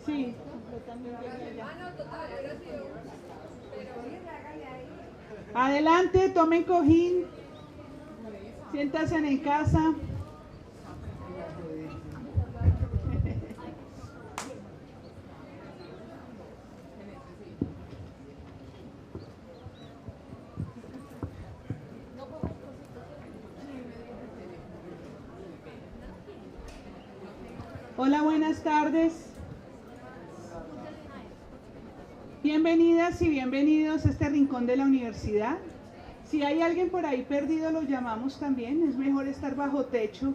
Sí, completamente allá. Adelante, tomen cojín, siéntanse en casa. Hola, buenas tardes. Bienvenidas y bienvenidos a este rincón de la universidad. Si hay alguien por ahí perdido, lo llamamos también. Es mejor estar bajo techo,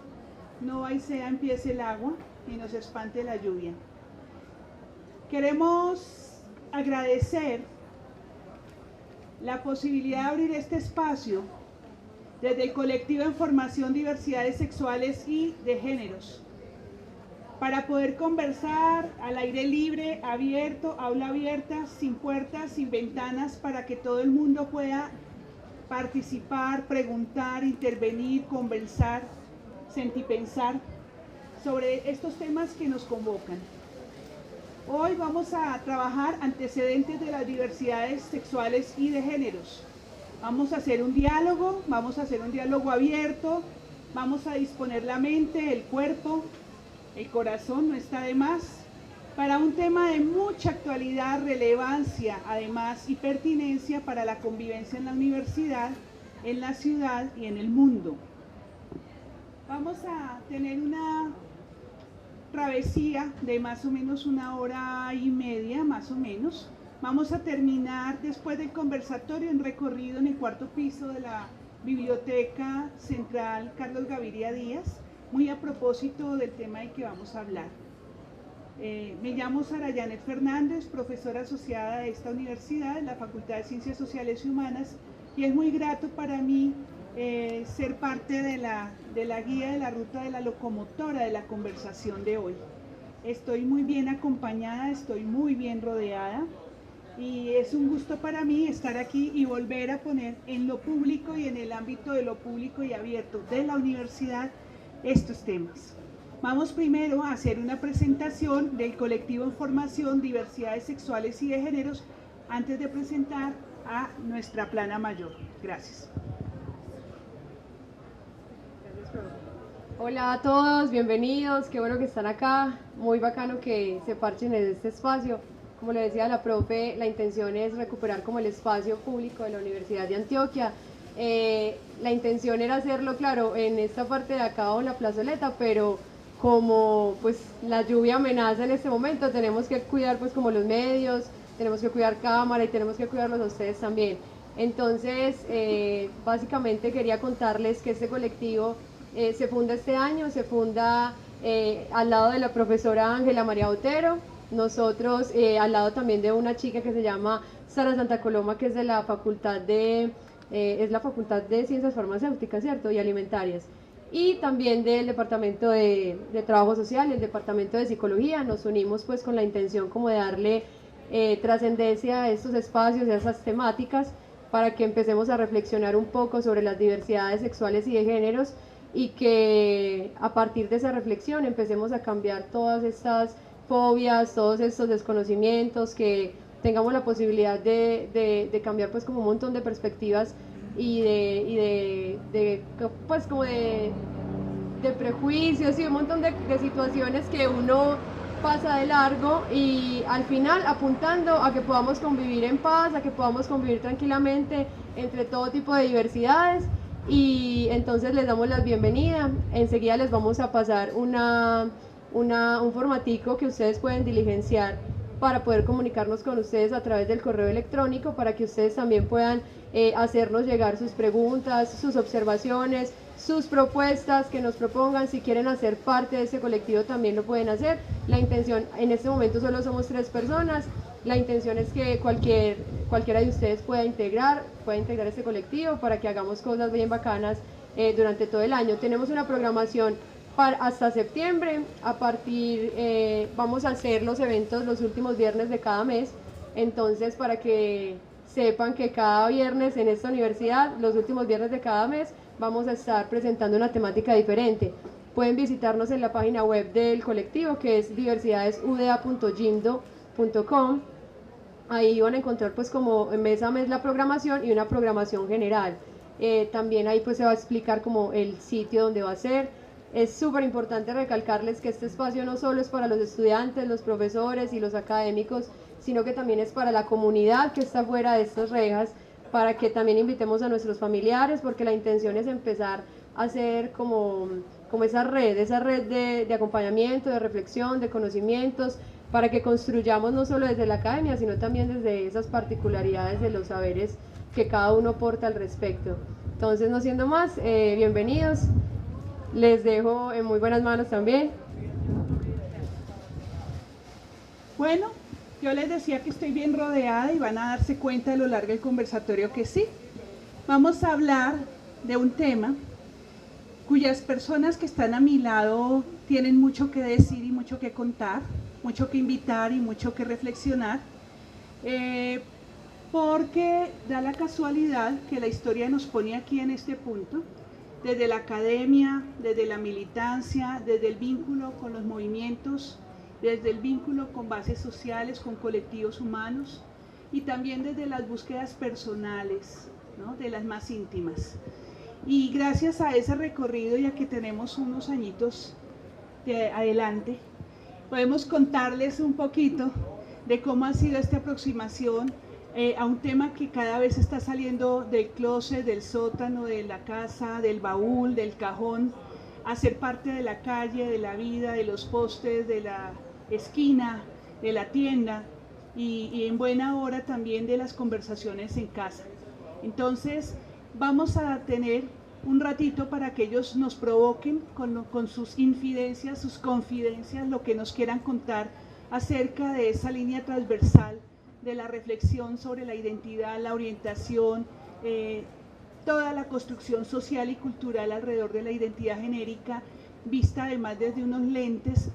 no ahí sea empiece el agua y nos espante la lluvia. Queremos agradecer la posibilidad de abrir este espacio desde el colectivo en formación diversidades sexuales y de géneros, para poder conversar al aire libre, abierto, aula abierta, sin puertas, sin ventanas, para que todo el mundo pueda participar, preguntar, intervenir, conversar, sentipensar sobre estos temas que nos convocan. Hoy vamos a trabajar antecedentes de las diversidades sexuales y de géneros. Vamos a hacer un diálogo abierto, vamos a disponer la mente, el cuerpo, el corazón, no está de más, para un tema de mucha actualidad, relevancia, además, y pertinencia para la convivencia en la universidad, en la ciudad y en el mundo. Vamos a tener una travesía de más o menos 1 hora y media, más o menos. Vamos a terminar después del conversatorio en recorrido en el 4º piso de la Biblioteca Central Carlos Gaviria Díaz, muy a propósito del tema del que vamos a hablar. Me llamo Sara Janet Fernández, profesora asociada de esta universidad, en la Facultad de Ciencias Sociales y Humanas, y es muy grato para mí ser parte de la guía de la ruta de la locomotora de la conversación de hoy. Estoy muy bien acompañada, estoy muy bien rodeada, y es un gusto para mí estar aquí y volver a poner en lo público y en el ámbito de lo público y abierto de la universidad estos temas. Vamos primero a hacer una presentación del colectivo en formación Diversidades Sexuales y de Géneros antes de presentar a nuestra plana mayor. Gracias. Hola a todos, bienvenidos, qué bueno que están acá, muy bacano que se parchen en este espacio. Como le decía la profe, la intención es recuperar como el espacio público de la Universidad de Antioquia. La intención era hacerlo, claro, en esta parte de acá o en la plazoleta, pero como pues la lluvia amenaza en este momento, tenemos que cuidar pues como los medios, tenemos que cuidar cámara y tenemos que cuidarlos a ustedes también. Entonces, básicamente quería contarles que este colectivo se funda este año, se funda al lado de la profesora Ángela María Otero, nosotros al lado también de una chica que se llama Sara Santa Coloma, que es de la Facultad de, es la Facultad de Ciencias Farmacéuticas, ¿cierto? Y Alimentarias. Y también del Departamento de Trabajo Social, el Departamento de Psicología. Nos unimos pues con la intención como de darle trascendencia a estos espacios y a esas temáticas para que empecemos a reflexionar un poco sobre las diversidades sexuales y de géneros y que a partir de esa reflexión empecemos a cambiar todas estas fobias, todos estos desconocimientos, que tengamos la posibilidad de cambiar pues como un montón de perspectivas y pues como de prejuicios y un montón de situaciones que uno pasa de largo y al final apuntando a que podamos convivir en paz, a que podamos convivir tranquilamente entre todo tipo de diversidades. Y entonces les damos la bienvenida. Enseguida les vamos a pasar un formatico que ustedes pueden diligenciar para poder comunicarnos con ustedes a través del correo electrónico, para que ustedes también puedan hacernos llegar sus preguntas, sus observaciones, sus propuestas, que nos propongan. Si quieren hacer parte de ese colectivo también lo pueden hacer. La intención, en este momento solo somos 3 personas, la intención es que cualquiera de ustedes pueda integrar este colectivo para que hagamos cosas bien bacanas durante todo el año. Tenemos una programación hasta septiembre. A partir, vamos a hacer los eventos los últimos viernes de cada mes, entonces para que sepan que cada viernes en esta universidad, los últimos viernes de cada mes, vamos a estar presentando una temática diferente. pueden visitarnos en la página web del colectivo, que es diversidadesuda.gimdo.com. Ahí van a encontrar pues como mes a mes la programación y una programación general. También ahí pues se va a explicar como el sitio donde va a ser. Es súper importante recalcarles que este espacio no solo es para los estudiantes, los profesores y los académicos, sino que también es para la comunidad que está fuera de estas rejas, para que también invitemos a nuestros familiares, porque la intención es empezar a hacer como esa red de acompañamiento, de reflexión, de conocimientos, para que construyamos no solo desde la academia, sino también desde esas particularidades de los saberes que cada uno aporta al respecto. Entonces, no siendo más, bienvenidos, les dejo en muy buenas manos también. Bueno, yo les decía que estoy bien rodeada y van a darse cuenta a lo largo del conversatorio que sí. Vamos a hablar de un tema cuyas personas que están a mi lado tienen mucho que decir y mucho que contar, mucho que invitar y mucho que reflexionar, porque da la casualidad que la historia nos pone aquí en este punto, desde la academia, desde la militancia, desde el vínculo con los movimientos, desde el vínculo con bases sociales, con colectivos humanos y también desde las búsquedas personales, ¿no?, de las más íntimas. Y gracias a ese recorrido, ya que tenemos unos añitos de adelante, podemos contarles un poquito de cómo ha sido esta aproximación a un tema que cada vez está saliendo del closet, del sótano, de la casa, del baúl, del cajón, a ser parte de la calle, de la vida, de los postes, de la esquina, de la tienda y en buena hora también de las conversaciones en casa. Entonces vamos a tener un ratito para que ellos nos provoquen con sus infidencias, sus confidencias, lo que nos quieran contar acerca de esa línea transversal de la reflexión sobre la identidad, la orientación, toda la construcción social y cultural alrededor de la identidad genérica, vista además desde unos lentes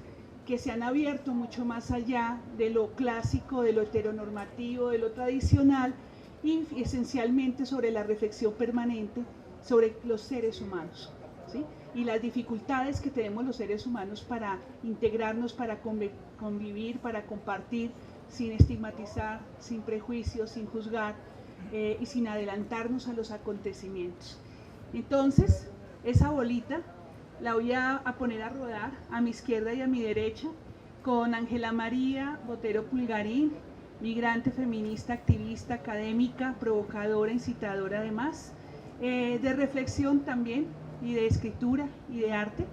que se han abierto mucho más allá de lo clásico, de lo heteronormativo, de lo tradicional, y esencialmente sobre la reflexión permanente sobre los seres humanos, ¿sí?, y las dificultades que tenemos los seres humanos para integrarnos, para convivir, para compartir, sin estigmatizar, sin prejuicios, sin juzgar y sin adelantarnos a los acontecimientos. Entonces, esa bolita la voy a poner a rodar a mi izquierda y a mi derecha con Ángela María Botero Pulgarín, migrante, feminista, activista, académica, provocadora, incitadora además, de reflexión también y de escritura y de arte.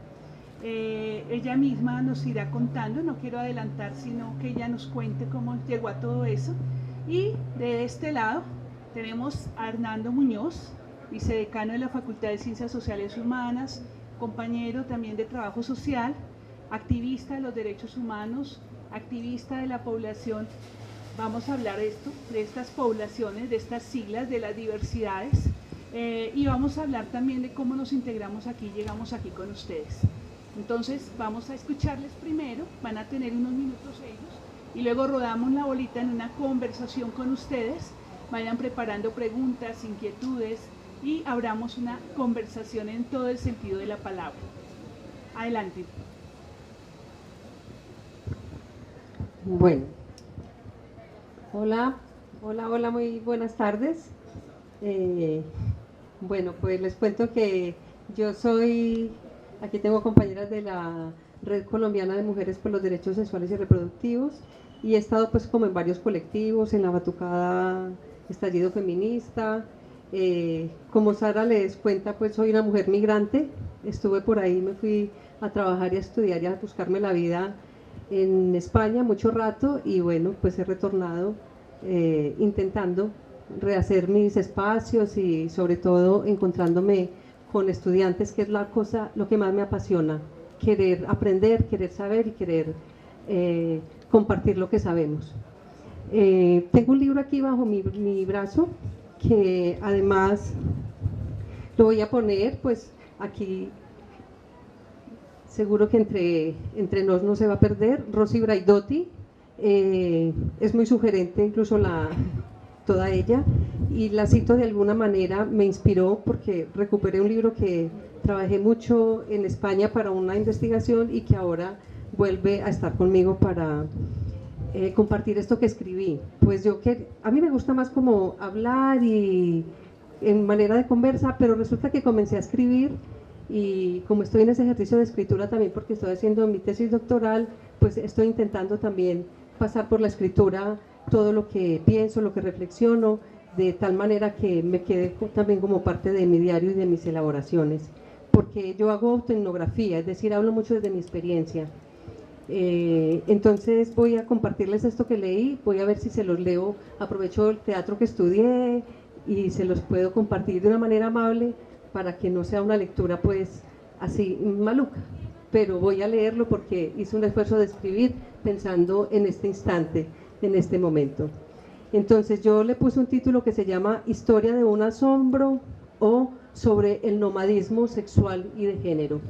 Ella misma nos irá contando, no quiero adelantar, sino que ella nos cuente cómo llegó a todo eso. Y de este lado tenemos a Hernando Muñoz, vicedecano de la Facultad de Ciencias Sociales Humanas, compañero también de trabajo social, activista de los derechos humanos, activista de la población. Vamos a hablar de esto, de estas poblaciones, de estas siglas, de las diversidades, y vamos a hablar también de cómo nos integramos aquí, llegamos aquí con ustedes. Entonces vamos a escucharles primero, van a tener unos minutos ellos, y luego rodamos la bolita en una conversación con ustedes, vayan preparando preguntas, inquietudes, y abramos una conversación en todo el sentido de la palabra. Adelante. Bueno, hola, muy buenas tardes. Bueno, pues les cuento que yo soy, aquí tengo compañeras de la Red Colombiana de Mujeres por los Derechos Sexuales y Reproductivos, y he estado pues como en varios colectivos, en la Batucada Estallido Feminista. Como Sara les cuenta, pues soy una mujer migrante, estuve por ahí, me fui a trabajar y a estudiar y a buscarme la vida en España mucho rato, y bueno, pues he retornado intentando rehacer mis espacios y sobre todo encontrándome con estudiantes, que es lo que más me apasiona, querer aprender, querer saber y querer compartir lo que sabemos. Tengo un libro aquí bajo mi brazo, que además lo voy a poner pues aquí, seguro que entre nos no se va a perder. Rosy Braidotti, es muy sugerente incluso toda ella, y la cito de alguna manera, me inspiró porque recuperé un libro que trabajé mucho en España para una investigación y que ahora vuelve a estar conmigo para compartir esto que escribí. Pues a mí me gusta más como hablar y en manera de conversa, pero resulta que comencé a escribir y como estoy en ese ejercicio de escritura también porque estoy haciendo mi tesis doctoral, pues estoy intentando también pasar por la escritura todo lo que pienso, lo que reflexiono, de tal manera que me quede también como parte de mi diario y de mis elaboraciones, porque yo hago autoetnografía, es decir, hablo mucho desde mi experiencia. Entonces voy a compartirles esto que leí, voy a ver si se los leo, aprovecho el teatro que estudié y se los puedo compartir de una manera amable para que no sea una lectura pues así maluca, pero voy a leerlo porque hice un esfuerzo de escribir pensando en este instante, en este momento. Entonces yo le puse un título que se llama Historia de un asombro o sobre el nomadismo sexual y de género.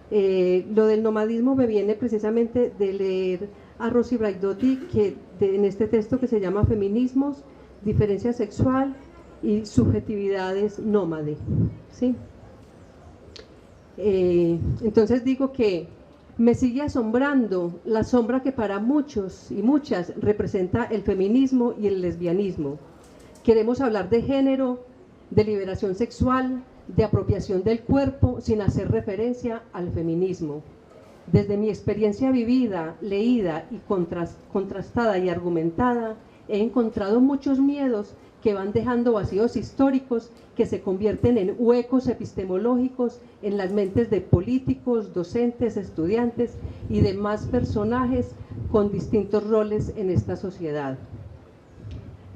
Lo del nomadismo me viene precisamente de leer a Rosy Braidotti en este texto que se llama Feminismos, diferencia sexual y subjetividades nómade, ¿sí? Entonces digo que me sigue asombrando la sombra que para muchos y muchas representa el feminismo y el lesbianismo. Queremos hablar de género, de liberación sexual, de apropiación del cuerpo sin hacer referencia al feminismo. Desde mi experiencia vivida, leída y contrastada y argumentada, he encontrado muchos miedos que van dejando vacíos históricos que se convierten en huecos epistemológicos en las mentes de políticos, docentes, estudiantes y demás personajes con distintos roles en esta sociedad.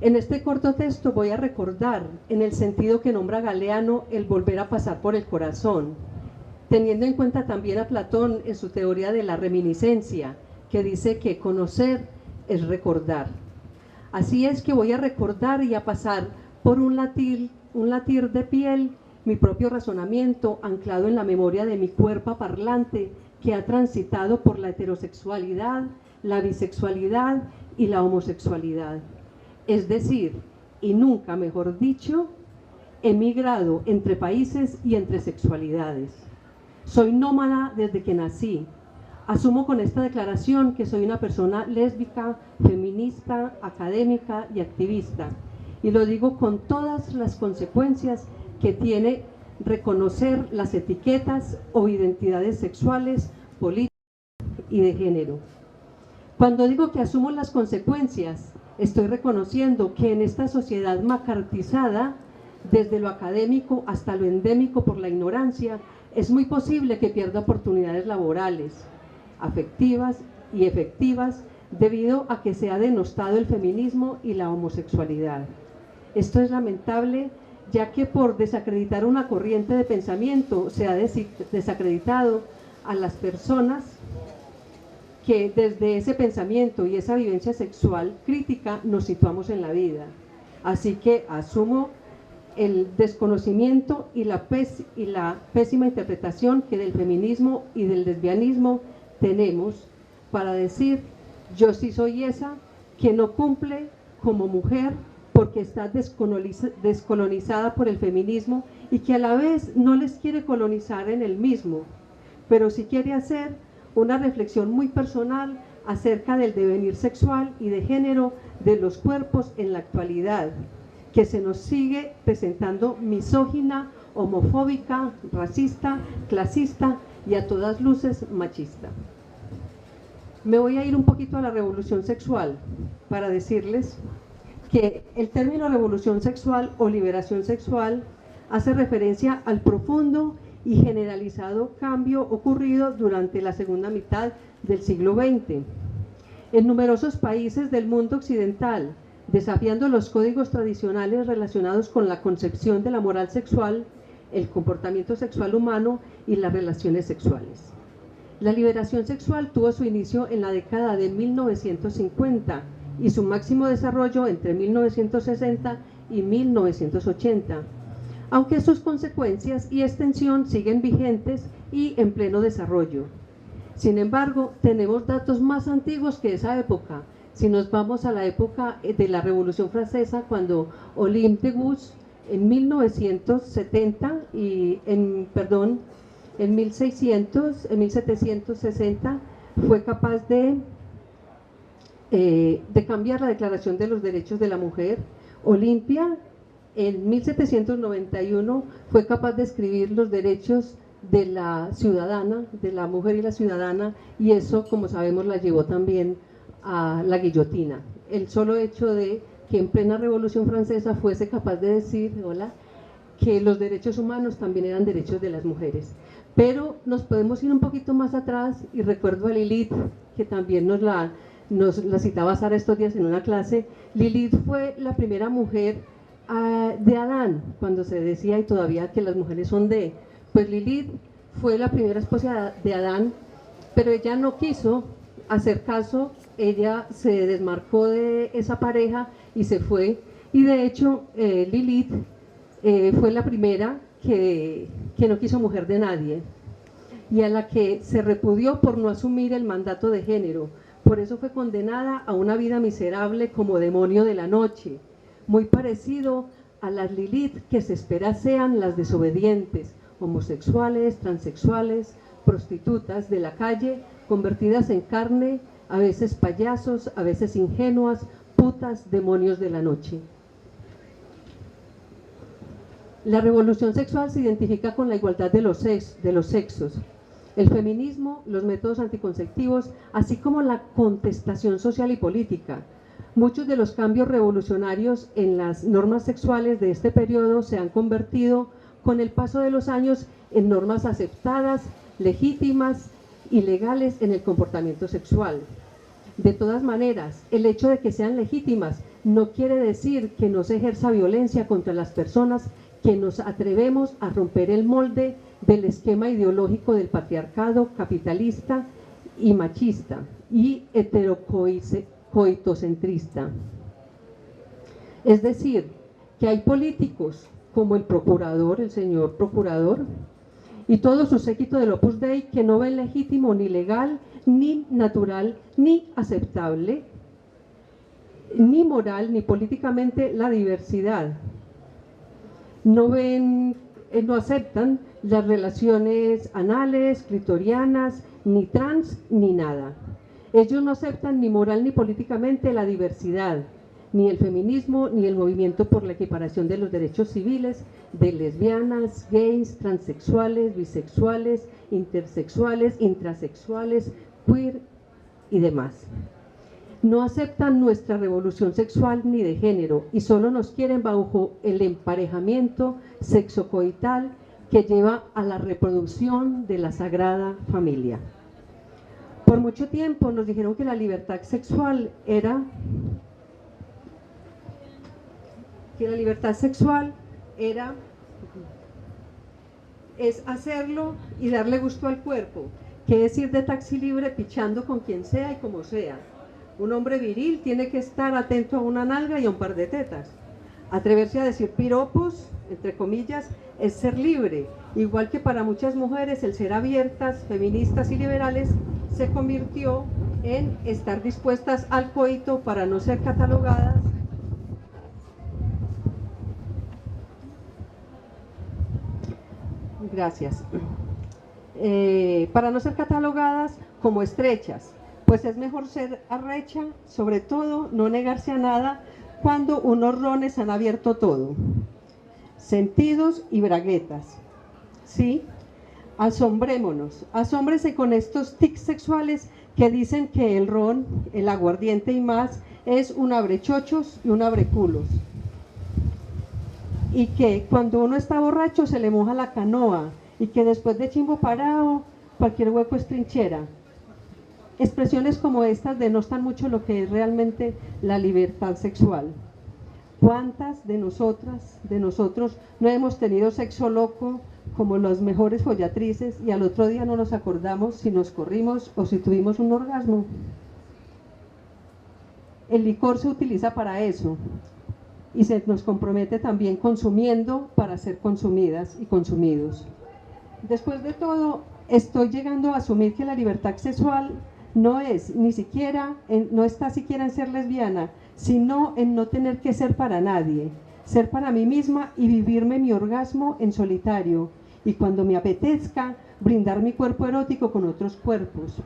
En este corto texto voy a recordar, en el sentido que nombra Galeano, el volver a pasar por el corazón, teniendo en cuenta también a Platón en su teoría de la reminiscencia, que dice que conocer es recordar. Así es que voy a recordar y a pasar por un latir de piel, mi propio razonamiento anclado en la memoria de mi cuerpo parlante que ha transitado por la heterosexualidad, la bisexualidad y la homosexualidad. Es decir, y nunca mejor dicho, he migrado entre países y entre sexualidades. Soy nómada desde que nací. Asumo con esta declaración que soy una persona lésbica, feminista, académica y activista. Y lo digo con todas las consecuencias que tiene reconocer las etiquetas o identidades sexuales, políticas y de género. Cuando digo que asumo las consecuencias, estoy reconociendo que en esta sociedad macartizada, desde lo académico hasta lo endémico por la ignorancia, es muy posible que pierda oportunidades laborales, afectivas y efectivas, debido a que se ha denostado el feminismo y la homosexualidad. Esto es lamentable, ya que por desacreditar una corriente de pensamiento se ha desacreditado a las personas que desde ese pensamiento y esa vivencia sexual crítica nos situamos en la vida. Así que asumo el desconocimiento y la pésima interpretación que del feminismo y del lesbianismo tenemos para decir: yo sí soy esa que no cumple como mujer porque está descolonizada por el feminismo y que a la vez no les quiere colonizar en el mismo, pero sí quiere hacer una reflexión muy personal acerca del devenir sexual y de género de los cuerpos en la actualidad, que se nos sigue presentando misógina, homofóbica, racista, clasista y a todas luces machista. Me voy a ir un poquito a la revolución sexual para decirles que el término revolución sexual o liberación sexual hace referencia al profundo y generalizado cambio ocurrido durante la segunda mitad del siglo XX. En numerosos países del mundo occidental, desafiando los códigos tradicionales relacionados con la concepción de la moral sexual, el comportamiento sexual humano y las relaciones sexuales. La liberación sexual tuvo su inicio en la década de 1950 y su máximo desarrollo entre 1960 y 1980, aunque sus consecuencias y extensión siguen vigentes y en pleno desarrollo. Sin embargo, tenemos datos más antiguos que esa época. Si nos vamos a la época de la Revolución Francesa, cuando Olympe de Gouges en 1970 y en 1760 fue capaz de cambiar la Declaración de los Derechos de la Mujer. Olimpia en 1791 fue capaz de escribir los derechos de la ciudadana, de la mujer y la ciudadana, y eso, como sabemos, la llevó también a la guillotina. El solo hecho de que en plena Revolución Francesa fuese capaz de decir, que los derechos humanos también eran derechos de las mujeres. Pero nos podemos ir un poquito más atrás, y recuerdo a Lilith, que también nos la citaba Sara estos días en una clase. Lilith fue la primera mujer de Adán, cuando se decía, y todavía, que las mujeres son de... Pues Lilith fue la primera esposa de Adán, pero ella no quiso hacer caso, ella se desmarcó de esa pareja y se fue, y de hecho Lilith fue la primera que no quiso mujer de nadie, y a la que se repudió por no asumir el mandato de género. Por eso fue condenada a una vida miserable como demonio de la noche, muy parecido a las Lilith que se espera sean las desobedientes, homosexuales, transexuales, prostitutas de la calle, convertidas en carne, a veces payasos, a veces ingenuas, putas, demonios de la noche. La revolución sexual se identifica con la igualdad de los sexos, el feminismo, los métodos anticonceptivos, así como la contestación social y política. Muchos de los cambios revolucionarios en las normas sexuales de este periodo se han convertido con el paso de los años en normas aceptadas, legítimas y legales en el comportamiento sexual. De todas maneras, el hecho de que sean legítimas no quiere decir que no se ejerza violencia contra las personas que nos atrevemos a romper el molde del esquema ideológico del patriarcado capitalista y machista y heterocoitocentrista. Es decir, que hay políticos como el procurador, el señor procurador, y todo su séquito del Opus Dei, que no ven legítimo ni legal, ni natural, ni aceptable, ni moral, ni políticamente la diversidad. No aceptan las relaciones anales, clitorianas, ni trans, ni nada. Ellos no aceptan ni moral ni políticamente la diversidad, ni el feminismo, ni el movimiento por la equiparación de los derechos civiles de lesbianas, gays, transexuales, bisexuales, intersexuales, intrasexuales, queer y demás. No aceptan nuestra revolución sexual ni de género y solo nos quieren bajo el emparejamiento sexocoital que lleva a la reproducción de la Sagrada Familia. Por mucho tiempo nos dijeron que la libertad sexual es hacerlo y darle gusto al cuerpo, que es ir de taxi libre pichando con quien sea y como sea. Un hombre viril tiene que estar atento a una nalga y a un par de tetas. Atreverse a decir piropos, entre comillas, es ser libre, igual que para muchas mujeres el ser abiertas, feministas y liberales se convirtió en estar dispuestas al coito para no ser catalogadas para no ser catalogadas como estrechas, pues es mejor ser arrecha, sobre todo no negarse a nada cuando unos rones han abierto todo, sentidos y braguetas, ¿sí? Asombrémonos, asómbrense con estos tics sexuales que dicen que el ron, el aguardiente y más es un abrechochos y un abreculos, y que cuando uno está borracho se le moja la canoa, y que después de chimbo parado cualquier hueco es trinchera. Expresiones como estas denostan mucho lo que es realmente la libertad sexual. ¿Cuántas de nosotras, de nosotros, no hemos tenido sexo loco como las mejores follatrices y al otro día no nos acordamos si nos corrimos o si tuvimos un orgasmo? El licor se utiliza para eso y se nos compromete también consumiendo para ser consumidas y consumidos. Después de todo, estoy llegando a asumir que la libertad sexual no está siquiera en ser lesbiana, sino en no tener que ser para nadie, ser para mí misma y vivirme mi orgasmo en solitario, y cuando me apetezca, brindar mi cuerpo erótico con otros cuerpos.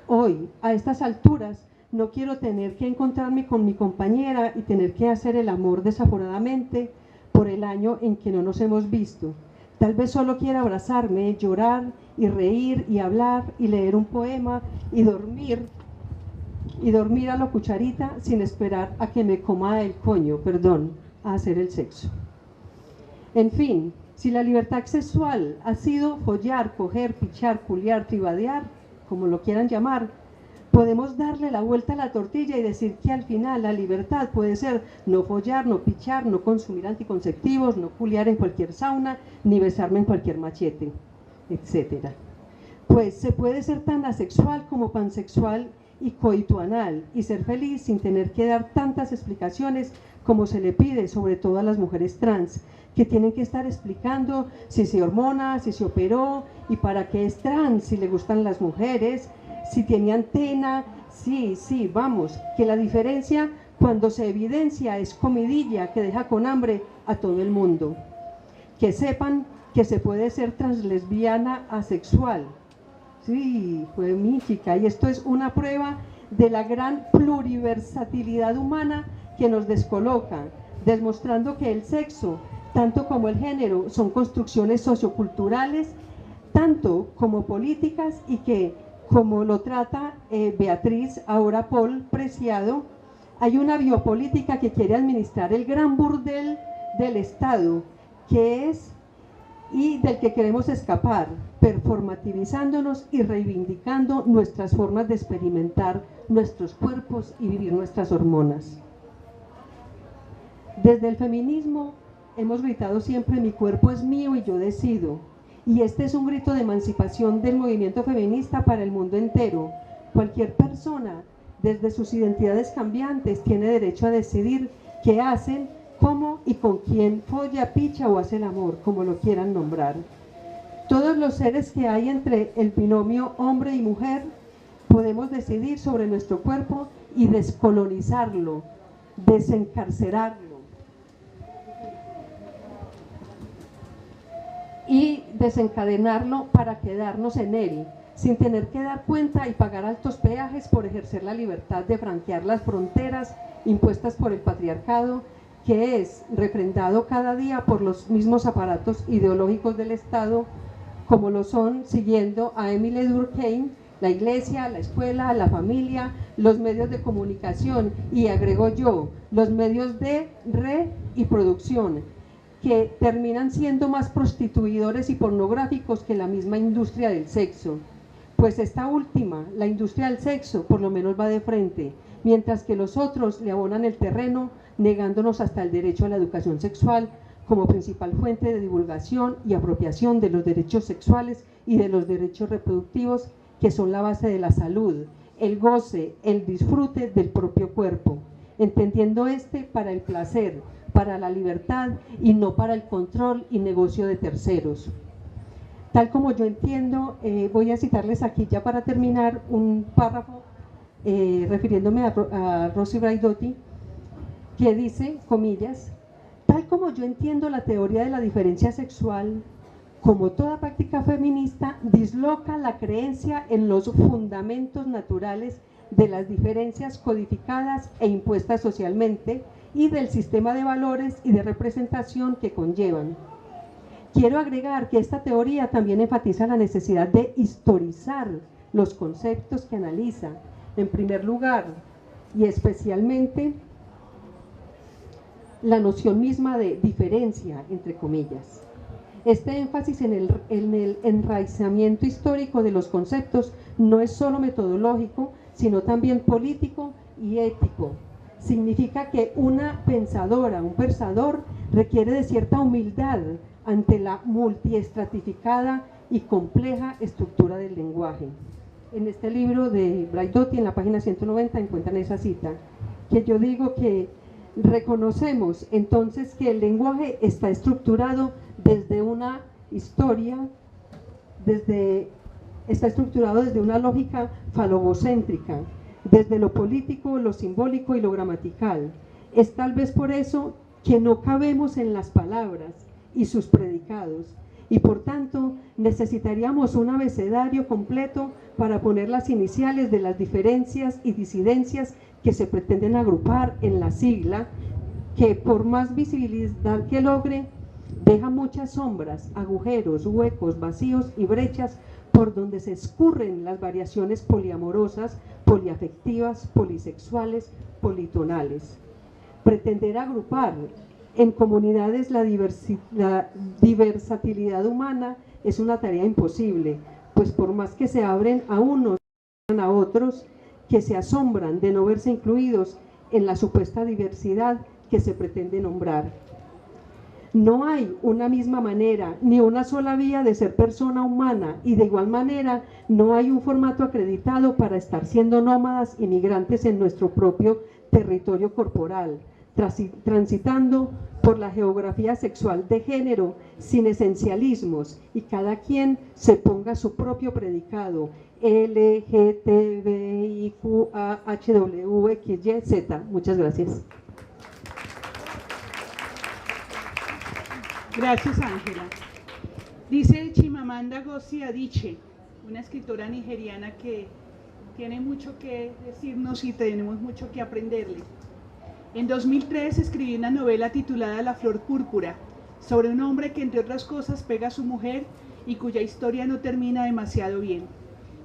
Hoy, a estas alturas, no quiero tener que encontrarme con mi compañera y tener que hacer el amor desaforadamente por el año en que no nos hemos visto. Tal vez solo quiera abrazarme, llorar y reír y hablar y leer un poema y dormir a la cucharita sin esperar a que me coma el coño, a hacer el sexo. En fin, si la libertad sexual ha sido follar, coger, pichar, culiar, tribadear, como lo quieran llamar, podemos darle la vuelta a la tortilla y decir que al final la libertad puede ser no follar, no pichar, no consumir anticonceptivos, no culiar en cualquier sauna, ni besarme en cualquier machete, etc. Pues se puede ser tan asexual como pansexual y coituanal y ser feliz sin tener que dar tantas explicaciones como se le pide, sobre todo a las mujeres trans, que tienen que estar explicando si se hormona, si se operó y para qué es trans, si le gustan las mujeres, si tiene antena, vamos, que la diferencia cuando se evidencia es comidilla que deja con hambre a todo el mundo. Que sepan que se puede ser translesbiana asexual. Sí, fue mi chica, y esto es una prueba de la gran pluriversatilidad humana que nos descoloca, demostrando que el sexo, tanto como el género, son construcciones socioculturales, tanto como políticas, y que, como lo trata Beatriz, ahora Paul Preciado, hay una biopolítica que quiere administrar el gran burdel del Estado, que es y del que queremos escapar, performativizándonos y reivindicando nuestras formas de experimentar nuestros cuerpos y vivir nuestras hormonas. Desde el feminismo hemos gritado siempre: mi cuerpo es mío y yo decido. Y este es un grito de emancipación del movimiento feminista para el mundo entero. Cualquier persona, desde sus identidades cambiantes, tiene derecho a decidir qué hacen, cómo y con quién folla, picha o hace el amor, como lo quieran nombrar. Todos los seres que hay entre el binomio hombre y mujer podemos decidir sobre nuestro cuerpo y descolonizarlo, desencarcerarlo y desencadenarlo para quedarnos en él, sin tener que dar cuenta y pagar altos peajes por ejercer la libertad de franquear las fronteras impuestas por el patriarcado, que es refrendado cada día por los mismos aparatos ideológicos del Estado, como lo son, siguiendo a Émile Durkheim, la iglesia, la escuela, la familia, los medios de comunicación y, agrego yo, los medios de y producción, que terminan siendo más prostituidores y pornográficos que la misma industria del sexo. Pues esta última, la industria del sexo, por lo menos va de frente, mientras que los otros le abonan el terreno, negándonos hasta el derecho a la educación sexual como principal fuente de divulgación y apropiación de los derechos sexuales y de los derechos reproductivos, que son la base de la salud, el goce, el disfrute del propio cuerpo, entendiendo para el placer, para la libertad y no para el control y negocio de terceros. Tal como yo entiendo, voy a citarles aquí ya para terminar un párrafo refiriéndome a Rosy Braidotti, que dice, comillas: tal como yo entiendo la teoría de la diferencia sexual, como toda práctica feminista, disloca la creencia en los fundamentos naturales de las diferencias codificadas e impuestas socialmente y del sistema de valores y de representación que conllevan. Quiero agregar que esta teoría también enfatiza la necesidad de historizar los conceptos que analiza, en primer lugar, y especialmente la noción misma de diferencia, entre comillas. Este énfasis en el enraizamiento histórico de los conceptos no es solo metodológico, sino también político y ético. Significa que una pensadora, un pensador, requiere de cierta humildad ante la multiestratificada y compleja estructura del lenguaje. En este libro de Braidotti, en la página 190, encuentran esa cita, que yo digo que reconocemos entonces que el lenguaje está estructurado desde una historia, está estructurado desde una lógica falogocéntrica, desde lo político, lo simbólico y lo gramatical. Es tal vez por eso que no cabemos en las palabras y sus predicados, y por tanto necesitaríamos un abecedario completo para poner las iniciales de las diferencias y disidencias que se pretenden agrupar en la sigla, que por más visibilidad que logre, deja muchas sombras, agujeros, huecos, vacíos y brechas por donde se escurren las variaciones poliamorosas, poliafectivas, polisexuales, politonales. Pretender agrupar en comunidades la diversatilidad humana es una tarea imposible, pues por más que se abren a unos, a otros, que se asombran de no verse incluidos en la supuesta diversidad que se pretende nombrar. No hay una misma manera, ni una sola vía de ser persona humana, y de igual manera no hay un formato acreditado para estar siendo nómadas y migrantes en nuestro propio territorio corporal, transitando por la geografía sexual de género sin esencialismos, y cada quien se ponga su propio predicado, LGTBIQAHWXYZ. Muchas gracias. Gracias, Ángela. Dice Chimamanda Ngozi Adichie, una escritora nigeriana que tiene mucho que decirnos y tenemos mucho que aprenderle. En 2003 escribió una novela titulada La flor púrpura, sobre un hombre que entre otras cosas pega a su mujer y cuya historia no termina demasiado bien.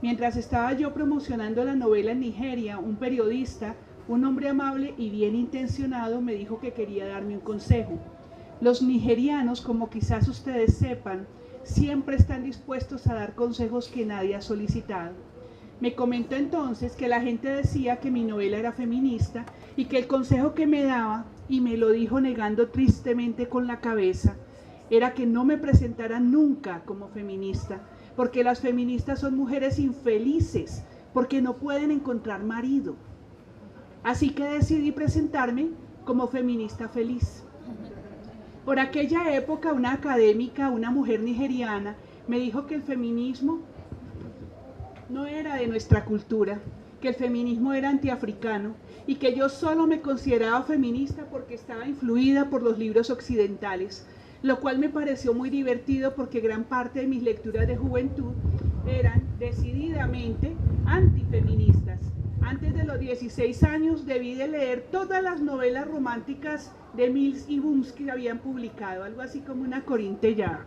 Mientras estaba yo promocionando la novela en Nigeria, un periodista, un hombre amable y bien intencionado, me dijo que quería darme un consejo. Los nigerianos, como quizás ustedes sepan, siempre están dispuestos a dar consejos que nadie ha solicitado. Me comentó entonces que la gente decía que mi novela era feminista y que el consejo que me daba, y me lo dijo negando tristemente con la cabeza, era que no me presentara nunca como feminista, porque las feministas son mujeres infelices, porque no pueden encontrar marido. Así que decidí presentarme como feminista feliz. Por aquella época, una académica, una mujer nigeriana, me dijo que el feminismo no era de nuestra cultura, que el feminismo era antiafricano y que yo solo me consideraba feminista porque estaba influida por los libros occidentales, lo cual me pareció muy divertido porque gran parte de mis lecturas de juventud eran decididamente antifeministas. Antes de los 16 años debí de leer todas las novelas románticas de Mills y Booms que habían publicado, algo así como una Corintellada.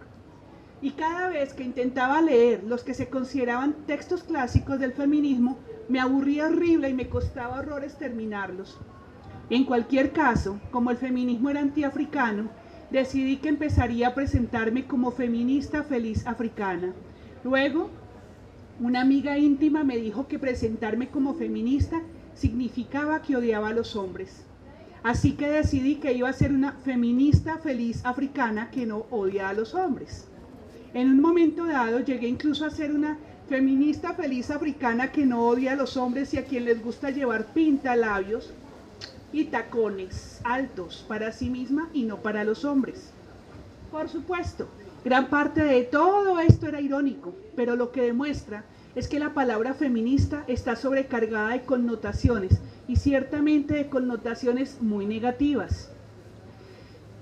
Y cada vez que intentaba leer los que se consideraban textos clásicos del feminismo, me aburría horrible y me costaba horrores terminarlos. En cualquier caso, como el feminismo era antiafricano, decidí que empezaría a presentarme como feminista feliz africana. Luego, una amiga íntima me dijo que presentarme como feminista significaba que odiaba a los hombres. Así que decidí que iba a ser una feminista feliz africana que no odia a los hombres. En un momento dado llegué incluso a ser una feminista feliz africana que no odia a los hombres y a quien les gusta llevar pintalabios y tacones altos para sí misma y no para los hombres. Por supuesto, gran parte de todo esto era irónico, pero lo que demuestra es que la palabra feminista está sobrecargada de connotaciones y ciertamente de connotaciones muy negativas.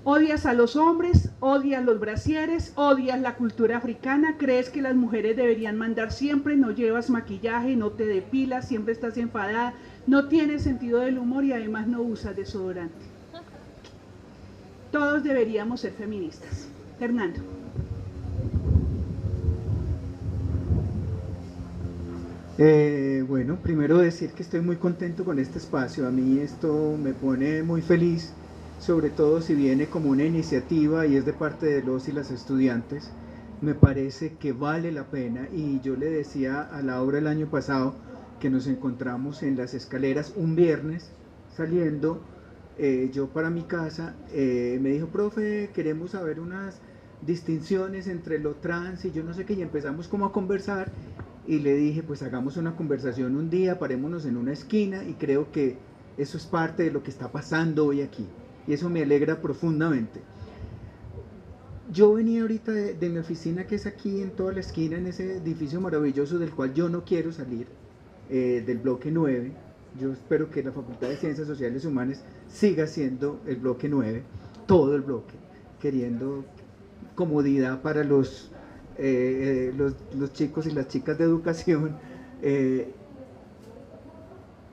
Odias a los hombres, odias los brasieres, odias la cultura africana, crees que las mujeres deberían mandar siempre, no llevas maquillaje, no te depilas, siempre estás enfadada, no tienes sentido del humor y además no usas desodorante. Todos deberíamos ser feministas. Fernando. Bueno, primero decir que estoy muy contento con este espacio. A mí esto me pone muy feliz, sobre todo si viene como una iniciativa y es de parte de los y las estudiantes. Me parece que vale la pena, y yo le decía a Laura el año pasado que nos encontramos en las escaleras un viernes saliendo, yo para mi casa, me dijo, profe, queremos saber unas distinciones entre lo trans y yo no sé qué, y empezamos como a conversar, y le dije, pues hagamos una conversación un día, parémonos en una esquina, y creo que eso es parte de lo que está pasando hoy aquí, y eso me alegra profundamente. Yo venía ahorita de mi oficina, que es aquí en toda la esquina, en ese edificio maravilloso del cual yo no quiero salir, del bloque 9. Yo espero que la Facultad de Ciencias Sociales y Humanas siga siendo el bloque 9. todo el bloque, queriendo comodidad para los chicos y las chicas de educación,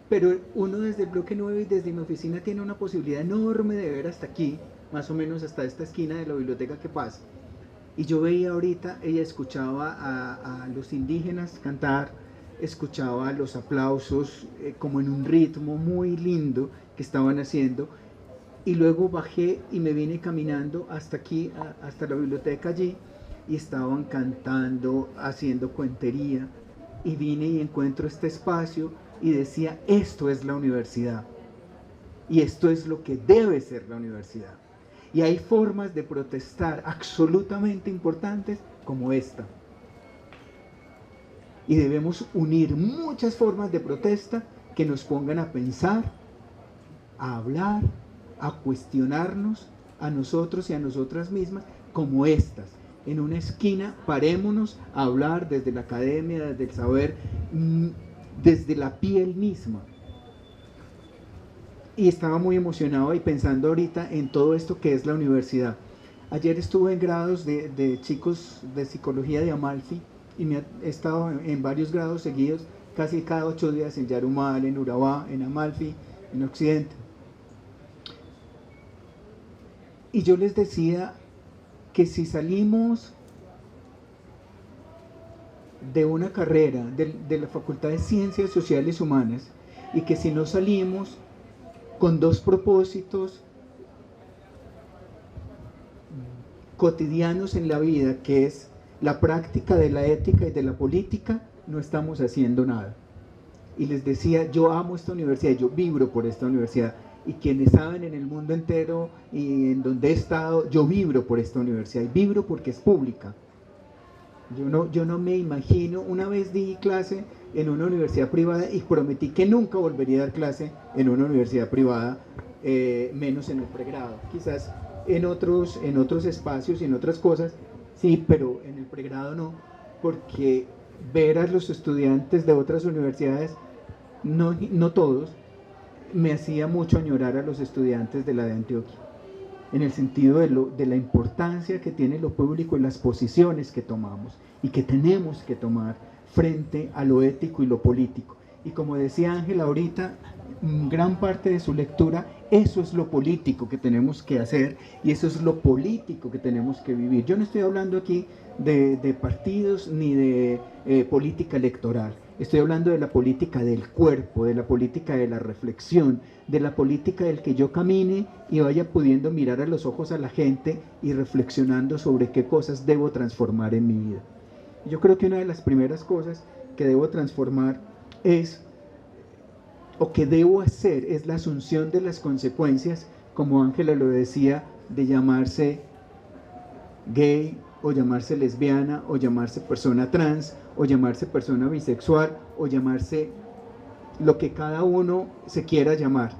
pero uno desde el bloque 9 y desde mi oficina tiene una posibilidad enorme de ver hasta aquí, más o menos hasta esta esquina de la biblioteca que pasa. Y yo veía ahorita, ella escuchaba a los indígenas cantar, escuchaba los aplausos como en un ritmo muy lindo que estaban haciendo, y luego bajé y me vine caminando hasta aquí, hasta la biblioteca allí, y estaban cantando, haciendo cuentería, y vine y encuentro este espacio y decía, esto es la universidad, y esto es lo que debe ser la universidad. Y hay formas de protestar absolutamente importantes como esta. Y debemos unir muchas formas de protesta que nos pongan a pensar, a hablar, a cuestionarnos a nosotros y a nosotras mismas como estas. En una esquina parémonos a hablar desde la academia, desde el saber, desde la piel misma. Y estaba muy emocionado y pensando ahorita en todo esto que es la universidad. Ayer estuve en grados de chicos de psicología de Amalfi y he estado en varios grados seguidos, casi cada 8 días en Yarumal, en Urabá, en Amalfi, en Occidente. Y yo les decía que si salimos de una carrera de la Facultad de Ciencias Sociales Humanas y que si no salimos con 2 propósitos cotidianos en la vida, que es la práctica de la ética y de la política, no estamos haciendo nada. Y les decía, yo amo esta universidad, yo vibro por esta universidad, y quienes saben en el mundo entero y en donde he estado, yo vibro por esta universidad, y vibro porque es pública. Yo no me imagino, una vez di clase en una universidad privada y prometí que nunca volvería a dar clase en una universidad privada, menos en el pregrado. Quizás en otros espacios y en otras cosas, sí, pero en el pregrado no, porque ver a los estudiantes de otras universidades, no todos, me hacía mucho añorar a los estudiantes de la de Antioquia, en el sentido de la importancia que tiene lo público y las posiciones que tomamos y que tenemos que tomar frente a lo ético y lo político. Y como decía Ángela ahorita, gran parte de su lectura, eso es lo político que tenemos que hacer y eso es lo político que tenemos que vivir. Yo no estoy hablando aquí de partidos ni de política electoral. Estoy hablando de la política del cuerpo, de la política de la reflexión, de la política del que yo camine y vaya pudiendo mirar a los ojos a la gente y reflexionando sobre qué cosas debo transformar en mi vida. Yo creo que una de las primeras cosas que debo transformar o que debo hacer es la asunción de las consecuencias, como Ángela lo decía, de llamarse gay, o llamarse lesbiana, o llamarse persona trans, o llamarse persona bisexual, o llamarse lo que cada uno se quiera llamar.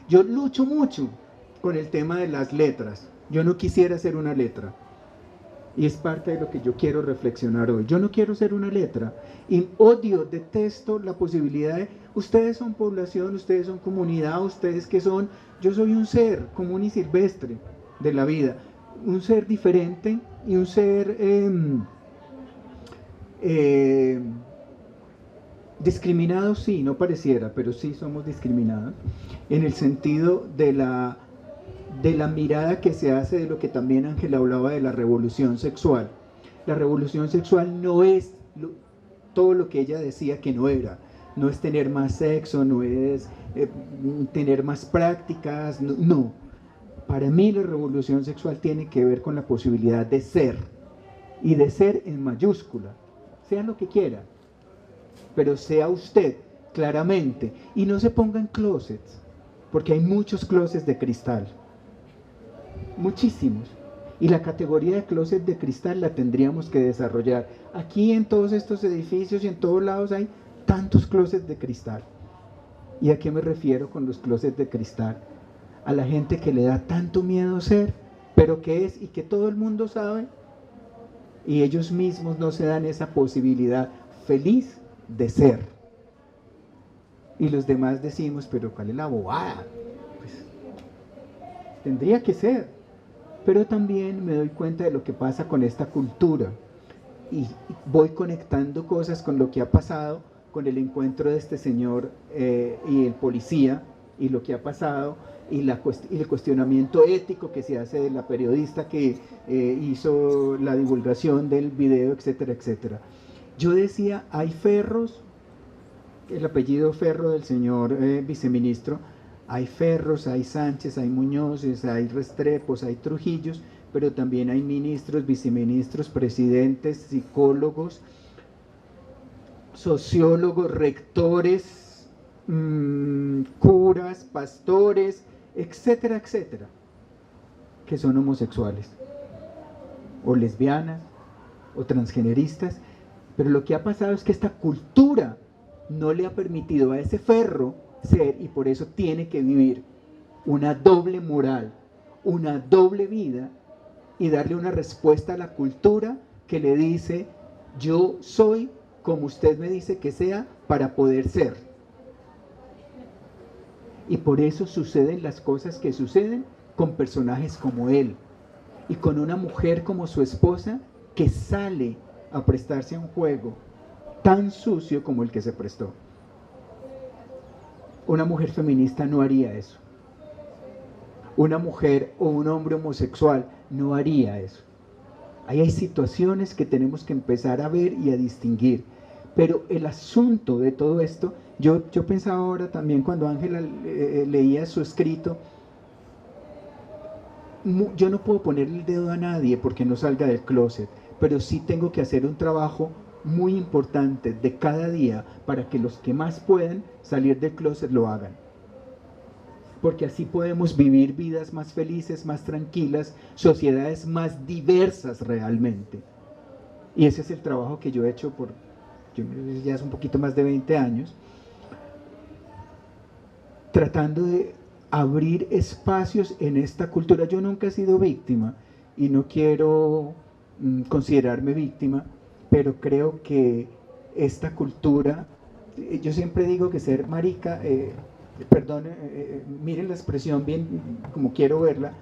Yo lucho mucho con el tema de las letras. Yo no quisiera ser una letra. Y es parte de lo que yo quiero reflexionar hoy. Yo no quiero ser una letra. Y odio, detesto la posibilidad de, ustedes son población, ustedes son comunidad, ustedes que son, yo soy un ser común y silvestre de la vida. Un ser diferente y un ser discriminado, sí, no pareciera, pero sí somos discriminados, en el sentido de la mirada que se hace de lo que también Ángela hablaba de la revolución sexual. La revolución sexual no es todo lo que ella decía que no era. No es tener más sexo, no es tener más prácticas, no. Para mí la revolución sexual tiene que ver con la posibilidad de ser, y de ser en mayúscula, sea lo que quiera, pero sea usted claramente, y no se ponga en closets, porque hay muchos closets de cristal, muchísimos, y la categoría de closet de cristal la tendríamos que desarrollar. Aquí en todos estos edificios y en todos lados hay tantos closets de cristal. ¿Y a qué me refiero con los closets de cristal? A la gente que le da tanto miedo ser, pero que es y que todo el mundo sabe, y ellos mismos no se dan esa posibilidad feliz de ser. Y los demás decimos, pero ¿cuál es la bobada? Pues tendría que ser. pero también me doy cuenta de lo que pasa con esta cultura y voy conectando cosas con lo que ha pasado con el encuentro de este señor y el policía y lo que ha pasado y el cuestionamiento ético que se hace de la periodista que hizo la divulgación del video, etcétera, etcétera. Yo decía, hay Ferros, el apellido Ferro del señor viceministro, hay Ferros, hay Sánchez, hay Muñozes, hay Restrepos, hay Trujillos, pero también hay ministros, viceministros, presidentes, psicólogos, sociólogos, rectores, curas, pastores, etcétera, etcétera, que son homosexuales, o lesbianas, o transgeneristas, pero lo que ha pasado es que esta cultura no le ha permitido a ese Ferro ser, y por eso tiene que vivir una doble moral, una doble vida, y darle una respuesta a la cultura que le dice, yo soy como usted me dice que sea para poder ser. Y por eso suceden las cosas que suceden con personajes como él, y con una mujer como su esposa que sale a prestarse a un juego tan sucio como el que se prestó. Una mujer feminista no haría eso. Una mujer o un hombre homosexual no haría eso. Ahí hay situaciones que tenemos que empezar a ver y a distinguir. Pero el asunto de todo esto, yo pensaba ahora también cuando Ángela leía su escrito, yo no puedo ponerle el dedo a nadie porque no salga del closet, pero sí tengo que hacer un trabajo muy importante de cada día para que los que más puedan salir del closet lo hagan. Porque así podemos vivir vidas más felices, más tranquilas, sociedades más diversas realmente. Y ese es el trabajo que yo he hecho por, ya es un poquito más de 20 años, tratando de abrir espacios en esta cultura. Yo nunca he sido víctima y no quiero considerarme víctima, pero creo que esta cultura, yo siempre digo que ser marica, miren la expresión bien como quiero verla,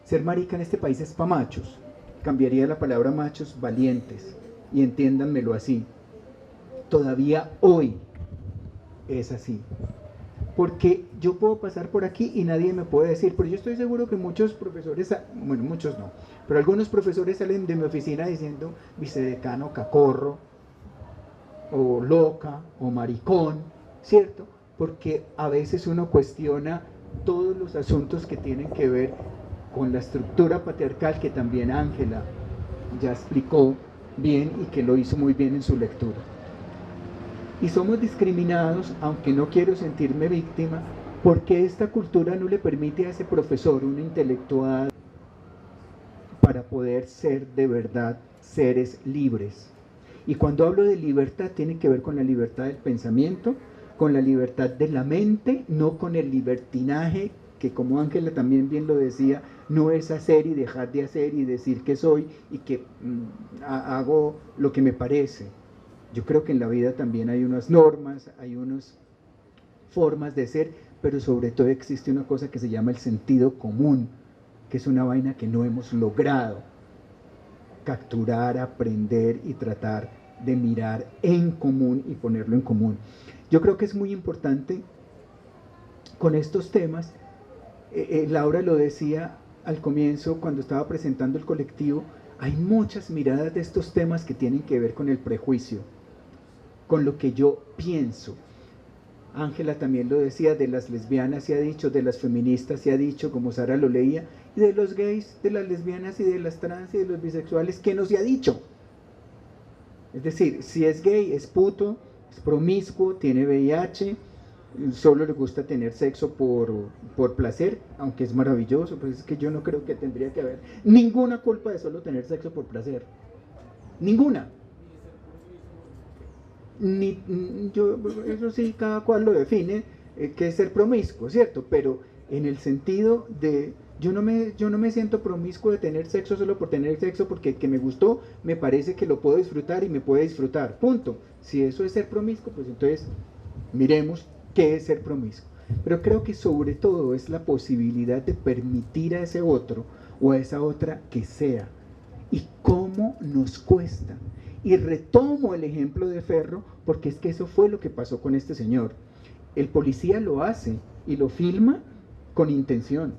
ser marica en este país es pa' machos, cambiaría la palabra machos valientes, y entiéndanmelo así, todavía hoy es así, porque yo puedo pasar por aquí y nadie me puede decir, pero yo estoy seguro que muchos profesores, bueno, muchos no, pero algunos profesores salen de mi oficina diciendo vicedecano cacorro, o loca, o maricón, ¿cierto? Porque a veces uno cuestiona todos los asuntos que tienen que ver con la estructura patriarcal que también Ángela ya explicó bien y que lo hizo muy bien en su lectura. Y somos discriminados, aunque no quiero sentirme víctima, porque esta cultura no le permite a ese profesor, un intelectual, para poder ser de verdad seres libres. Y cuando hablo de libertad, tiene que ver con la libertad del pensamiento, con la libertad de la mente, no con el libertinaje, que como Ángela también bien lo decía, no es hacer y dejar de hacer y decir que soy y que hago lo que me parece. Yo creo que en la vida también hay unas normas, hay unas formas de ser, pero sobre todo existe una cosa que se llama el sentido común, que es una vaina que no hemos logrado capturar, aprender y tratar de mirar en común y ponerlo en común. Yo creo que es muy importante con estos temas, Laura lo decía al comienzo cuando estaba presentando el colectivo, hay muchas miradas de estos temas que tienen que ver con el prejuicio, con lo que yo pienso. Ángela también lo decía, de las lesbianas se ha dicho, de las feministas se ha dicho, como Sara lo leía, y de los gays, de las lesbianas y de las trans y de los bisexuales, ¿qué no se ha dicho? Es decir, si es gay, es puto, es promiscuo, tiene VIH, solo le gusta tener sexo por placer, aunque es maravilloso, pues es que yo no creo que tendría que haber ninguna culpa de solo tener sexo por placer, ninguna. Eso sí, cada cual lo define, que es ser promiscuo, ¿cierto? Pero en el sentido de, yo no me siento promiscuo de tener sexo solo por tener sexo, porque que me gustó, me parece que lo puedo disfrutar y me puede disfrutar, punto. Si eso es ser promiscuo, pues entonces miremos qué es ser promiscuo. Pero creo que sobre todo es la posibilidad de permitir a ese otro o a esa otra que sea. Y cómo nos cuesta. Y retomo el ejemplo de Ferro, porque es que eso fue lo que pasó con este señor. El policía lo hace y lo filma con intención.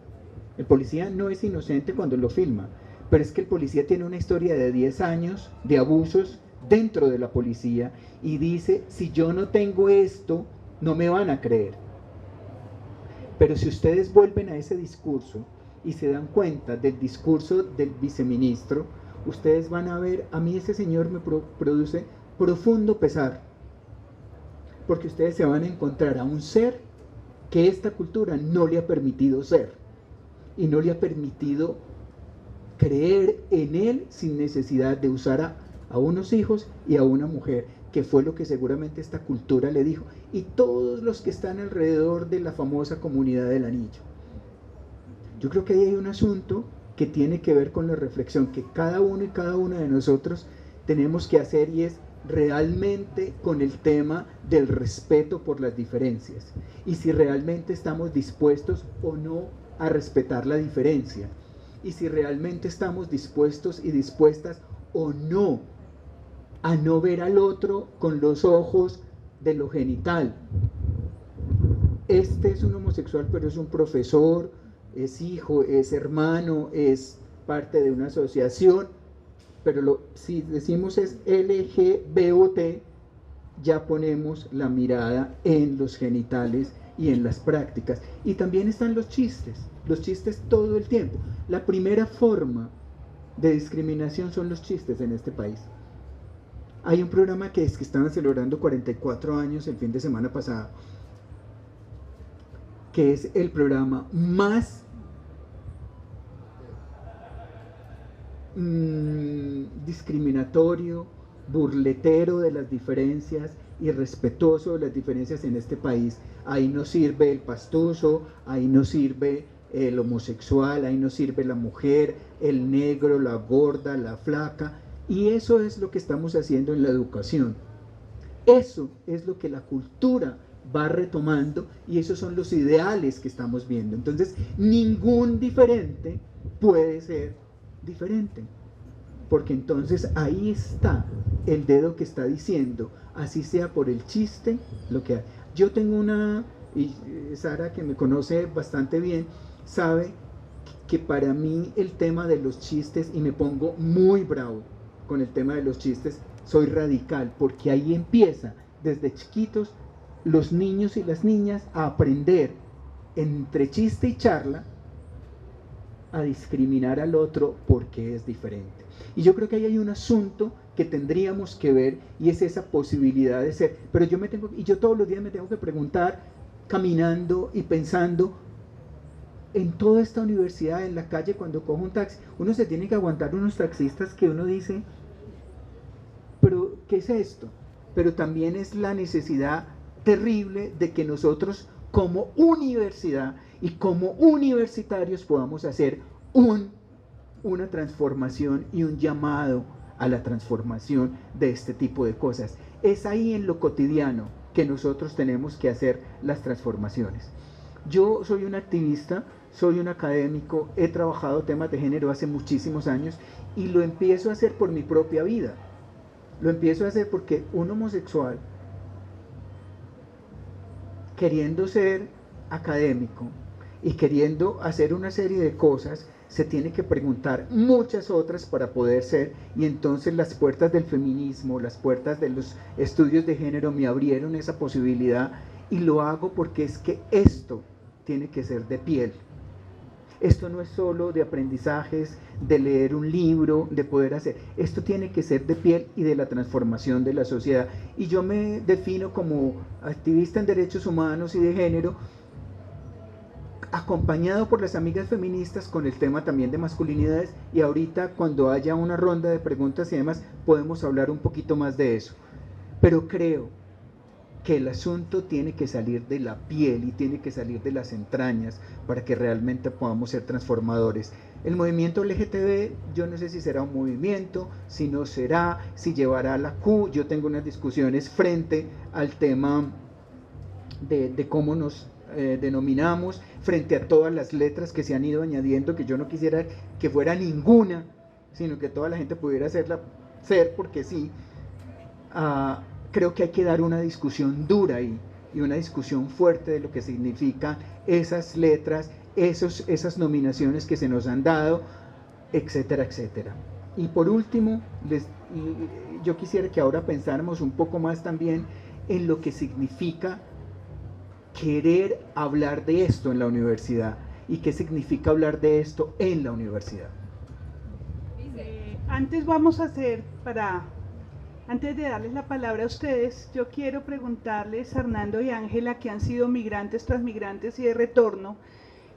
El policía no es inocente cuando lo filma, pero es que el policía tiene una historia de 10 años de abusos dentro de la policía y dice, si yo no tengo esto, no me van a creer. Pero si ustedes vuelven a ese discurso y se dan cuenta del discurso del viceministro, ustedes van a ver, a mí ese señor me produce profundo pesar, porque ustedes se van a encontrar a un ser que esta cultura no le ha permitido ser y no le ha permitido creer en él sin necesidad de usar a unos hijos y a una mujer, que fue lo que seguramente esta cultura le dijo, y todos los que están alrededor de la famosa comunidad del anillo. Yo creo que ahí hay un asunto que tiene que ver con la reflexión que cada uno y cada una de nosotros tenemos que hacer, y es realmente con el tema del respeto por las diferencias, y si realmente estamos dispuestos o no a respetar la diferencia, y si realmente estamos dispuestos y dispuestas o no a no ver al otro con los ojos de lo genital. Este es un homosexual, pero es un profesor, es hijo, es hermano, es parte de una asociación, pero si decimos es LGBT, ya ponemos la mirada en los genitales y en las prácticas. Y también están los chistes todo el tiempo. La primera forma de discriminación son los chistes en este país. Hay un programa que estaban celebrando 44 años el fin de semana pasado, que es el programa más discriminatorio, burletero de las diferencias, irrespetuoso de las diferencias en este país. Ahí no sirve el pastuso, ahí no sirve el homosexual, ahí no sirve la mujer, el negro, la gorda, la flaca, y eso es lo que estamos haciendo en la educación. Eso es lo que la cultura va retomando, y esos son los ideales que estamos viendo. Entonces, ningún diferente puede ser diferente, porque entonces ahí está el dedo que está diciendo, así sea por el chiste, lo que hay. Yo tengo una, y Sara, que me conoce bastante bien, sabe que para mí el tema de los chistes, y me pongo muy bravo con el tema de los chistes, soy radical, porque ahí empieza desde chiquitos los niños y las niñas a aprender entre chiste y charla a discriminar al otro porque es diferente. Y yo creo que ahí hay un asunto que tendríamos que ver, y es esa posibilidad de ser. Pero yo todos los días me tengo que preguntar, caminando y pensando, en toda esta universidad, en la calle, cuando cojo un taxi, uno se tiene que aguantar unos taxistas que uno dice, pero ¿qué es esto? Pero también es la necesidad terrible de que nosotros como universidad y como universitarios podamos hacer una transformación y un llamado a la transformación de este tipo de cosas. Es ahí en lo cotidiano que nosotros tenemos que hacer las transformaciones. Yo soy un activista, soy un académico, he trabajado temas de género hace muchísimos años y lo empiezo a hacer por mi propia vida. Lo empiezo a hacer porque un homosexual, queriendo ser académico y queriendo hacer una serie de cosas, se tiene que preguntar muchas otras para poder ser, y entonces las puertas del feminismo, las puertas de los estudios de género me abrieron esa posibilidad, y lo hago porque es que esto tiene que ser de piel. Esto no es solo de aprendizajes, de leer un libro, de poder hacer. Esto tiene que ser de piel y de la transformación de la sociedad. Y yo me defino como activista en derechos humanos y de género, acompañado por las amigas feministas con el tema también de masculinidades, y ahorita cuando haya una ronda de preguntas y demás podemos hablar un poquito más de eso. Pero creo que el asunto tiene que salir de la piel y tiene que salir de las entrañas para que realmente podamos ser transformadores. El movimiento LGTB, yo no sé si será un movimiento, si no será, si llevará a la Q. Yo tengo unas discusiones frente al tema de cómo nos denominamos, frente a todas las letras que se han ido añadiendo, que yo no quisiera que fuera ninguna, sino que toda la gente pudiera ser porque sí. Creo que hay que dar una discusión dura y una discusión fuerte de lo que significan esas letras, esas nominaciones que se nos han dado, etcétera, etcétera. Y por último, yo quisiera que ahora pensáramos un poco más también en lo que significa querer hablar de esto en la universidad y qué significa hablar de esto en la universidad. Antes de darles la palabra a ustedes, yo quiero preguntarles a Hernando y Ángela, que han sido migrantes, transmigrantes y de retorno,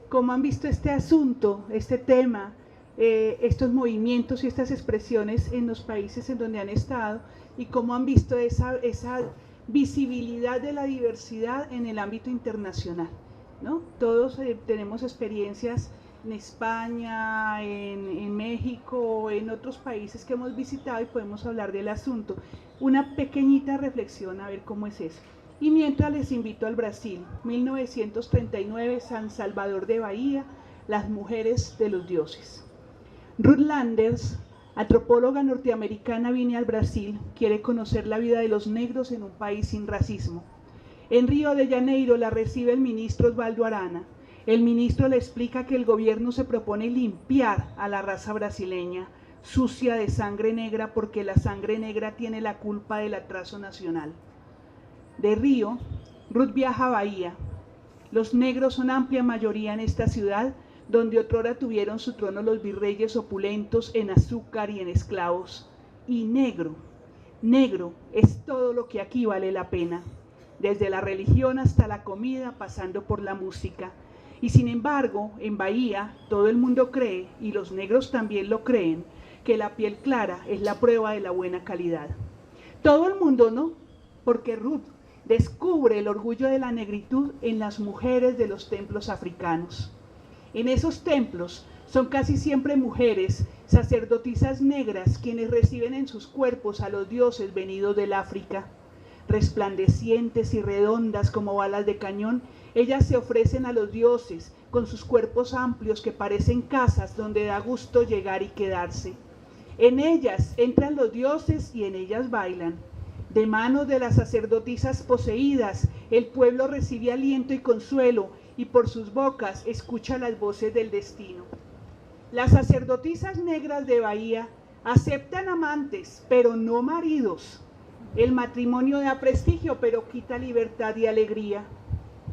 ¿cómo han visto este asunto, este tema, estos movimientos y estas expresiones en los países en donde han estado, y cómo han visto esa visibilidad de la diversidad en el ámbito internacional, ¿no? Todos tenemos experiencias en España, en México, en otros países que hemos visitado y podemos hablar del asunto. Una pequeñita reflexión a ver cómo es eso. Y mientras les invito al Brasil, 1939, San Salvador de Bahía, las mujeres de los dioses. Ruth Landers, antropóloga norteamericana, viene al Brasil, quiere conocer la vida de los negros en un país sin racismo. En Río de Janeiro la recibe el ministro Osvaldo Arana. El ministro le explica que el gobierno se propone limpiar a la raza brasileña, sucia de sangre negra, porque la sangre negra tiene la culpa del atraso nacional. De Río, Ruth viaja a Bahía. Los negros son amplia mayoría en esta ciudad, donde otrora tuvieron su trono los virreyes opulentos en azúcar y en esclavos. Y negro es todo lo que aquí vale la pena, desde la religión hasta la comida, pasando por la música. Y sin embargo, en Bahía, todo el mundo cree, y los negros también lo creen, que la piel clara es la prueba de la buena calidad. Todo el mundo no, porque Ruth descubre el orgullo de la negritud en las mujeres de los templos africanos. En esos templos son casi siempre mujeres, sacerdotisas negras, quienes reciben en sus cuerpos a los dioses venidos del África. Resplandecientes y redondas como balas de cañón, ellas se ofrecen a los dioses con sus cuerpos amplios que parecen casas donde da gusto llegar y quedarse. En ellas entran los dioses y en ellas bailan. De manos de las sacerdotisas poseídas, el pueblo recibe aliento y consuelo, y por sus bocas escucha las voces del destino. Las sacerdotisas negras de Bahía aceptan amantes, pero no maridos. El matrimonio da prestigio, pero quita libertad y alegría.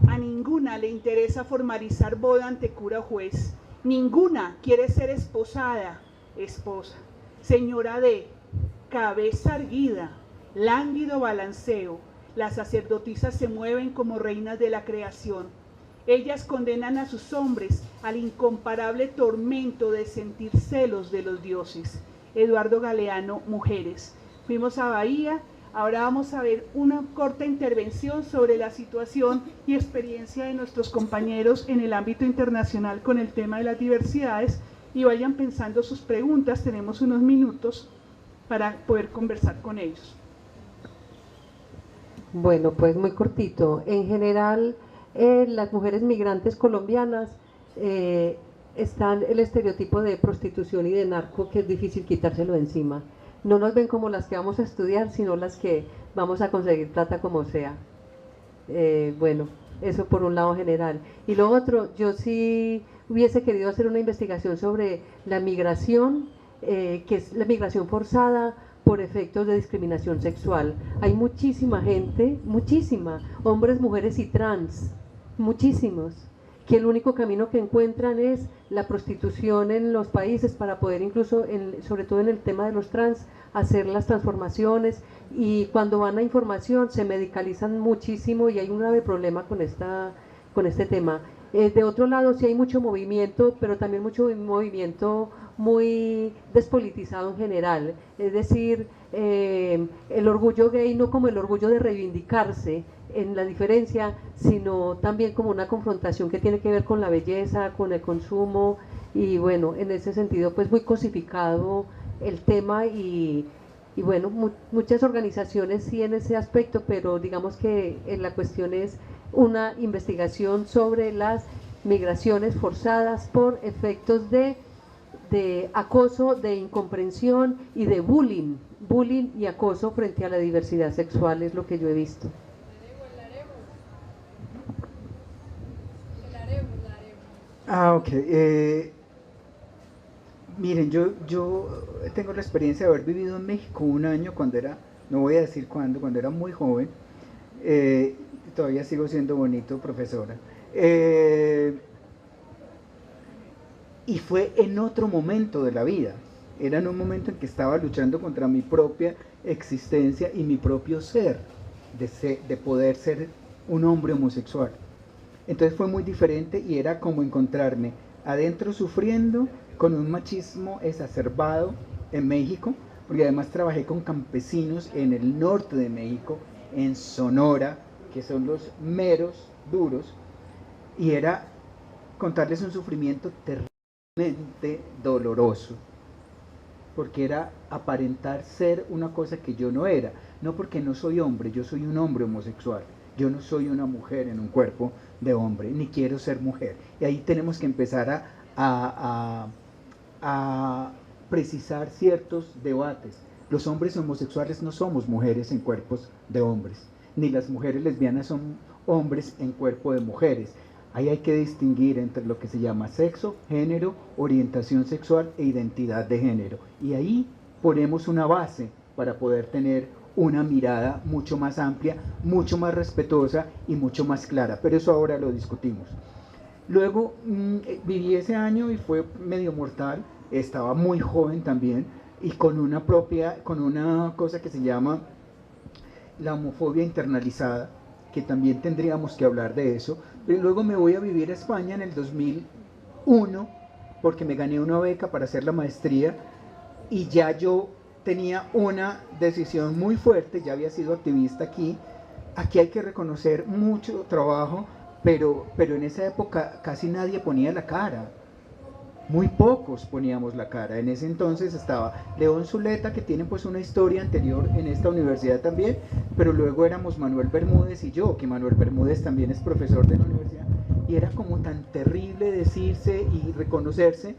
A ninguna le interesa formalizar boda ante cura o juez. Ninguna quiere ser esposa, señora de cabeza erguida, lánguido balanceo. Las sacerdotisas se mueven como reinas de la creación. Ellas condenan a sus hombres al incomparable tormento de sentir celos de los dioses. Eduardo Galeano, Mujeres. Fuimos a Bahía. Ahora vamos a ver una corta intervención sobre la situación y experiencia de nuestros compañeros en el ámbito internacional con el tema de las diversidades, y vayan pensando sus preguntas. Tenemos unos minutos para poder conversar con ellos. Bueno, pues muy cortito. En general, las mujeres migrantes colombianas están el estereotipo de prostitución y de narco, que es difícil quitárselo de encima. No nos ven como las que vamos a estudiar, sino las que vamos a conseguir plata como sea. Bueno, eso por un lado general. Y lo otro, yo sí hubiese querido hacer una investigación sobre la migración, que es la migración forzada por efectos de discriminación sexual. Hay muchísima gente, muchísima, hombres, mujeres y trans, muchísimos, que el único camino que encuentran es la prostitución en los países para poder incluso, sobre todo en el tema de los trans, hacer las transformaciones, y cuando van a información se medicalizan muchísimo y hay un grave problema con este tema. De otro lado, sí hay mucho movimiento, pero también mucho movimiento muy despolitizado en general, es decir, el orgullo gay no como el orgullo de reivindicarse en la diferencia, sino también como una confrontación que tiene que ver con la belleza, con el consumo, y bueno, en ese sentido pues muy cosificado el tema, y bueno, muchas organizaciones sí en ese aspecto, pero digamos que la cuestión es una investigación sobre las migraciones forzadas por efectos de acoso, de incomprensión y de bullying y acoso frente a la diversidad sexual, es lo que yo he visto. Ok. Miren, yo tengo la experiencia de haber vivido en México un año cuando era, no voy a decir cuándo, cuando era muy joven. Todavía sigo siendo bonito, profesora. Y fue en otro momento de la vida. Era en un momento en que estaba luchando contra mi propia existencia y mi propio ser, de poder ser un hombre homosexual. Entonces fue muy diferente y era como encontrarme adentro sufriendo con un machismo exacerbado en México, porque además trabajé con campesinos en el norte de México, en Sonora, que son los meros duros, y era contarles un sufrimiento terriblemente doloroso, porque era aparentar ser una cosa que yo no era, no porque no soy hombre, yo soy un hombre homosexual, yo no soy una mujer en un cuerpo de hombre, ni quiero ser mujer. Y ahí tenemos que empezar a precisar ciertos debates. Los hombres homosexuales no somos mujeres en cuerpos de hombres, ni las mujeres lesbianas son hombres en cuerpo de mujeres. Ahí hay que distinguir entre lo que se llama sexo, género, orientación sexual e identidad de género. Y ahí ponemos una base para poder tener una mirada mucho más amplia, mucho más respetuosa y mucho más clara. Pero eso ahora lo discutimos. Luego viví ese año y fue medio mortal. Estaba muy joven también y con una cosa que se llama la homofobia internalizada, que también tendríamos que hablar de eso. Pero luego me voy a vivir a España en el 2001 porque me gané una beca para hacer la maestría y ya yo tenía una decisión muy fuerte, ya había sido activista aquí. Aquí hay que reconocer mucho trabajo, pero en esa época casi nadie ponía la cara. Muy pocos poníamos la cara. En ese entonces estaba León Zuleta, que tiene pues una historia anterior en esta universidad también, pero luego éramos Manuel Bermúdez y yo, que Manuel Bermúdez también es profesor de la universidad, y era como tan terrible decirse y reconocerse.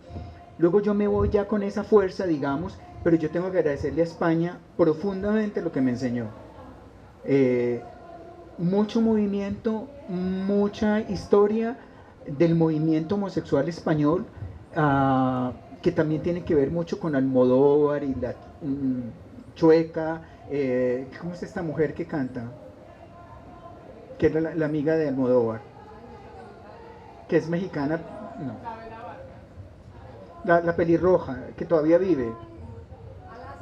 Luego yo me voy ya con esa fuerza, digamos, pero yo tengo que agradecerle a España profundamente lo que me enseñó. Mucho movimiento, mucha historia del movimiento homosexual español, que también tiene que ver mucho con Almodóvar y la Chueca. ¿Cómo es esta mujer que canta? Que era la amiga de Almodóvar, que es mexicana. No. La pelirroja, que todavía vive.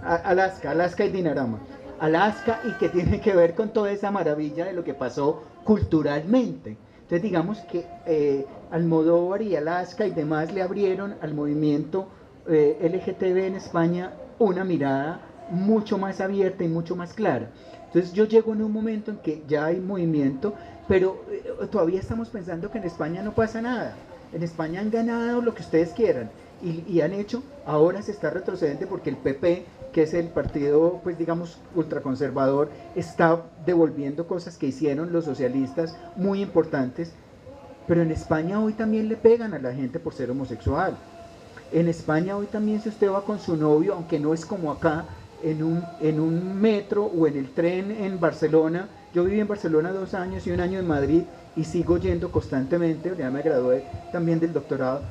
Alaska y Dinarama. Alaska, y que tiene que ver con toda esa maravilla de lo que pasó culturalmente. Entonces digamos que Almodóvar y Alaska y demás le abrieron al movimiento LGTB en España una mirada mucho más abierta y mucho más clara. Entonces yo llego en un momento en que ya hay movimiento, pero todavía estamos pensando que en España no pasa nada. En España han ganado lo que ustedes quieran y han hecho, ahora se está retrocediendo porque el PP, que es el partido, pues digamos, ultraconservador, está devolviendo cosas que hicieron los socialistas muy importantes. Pero en España hoy también le pegan a la gente por ser homosexual. En España hoy también, si usted va con su novio, aunque no es como acá, en un metro o en el tren en Barcelona. Yo viví en Barcelona 2 años y 1 año en Madrid y sigo yendo constantemente, ya me gradué también del doctorado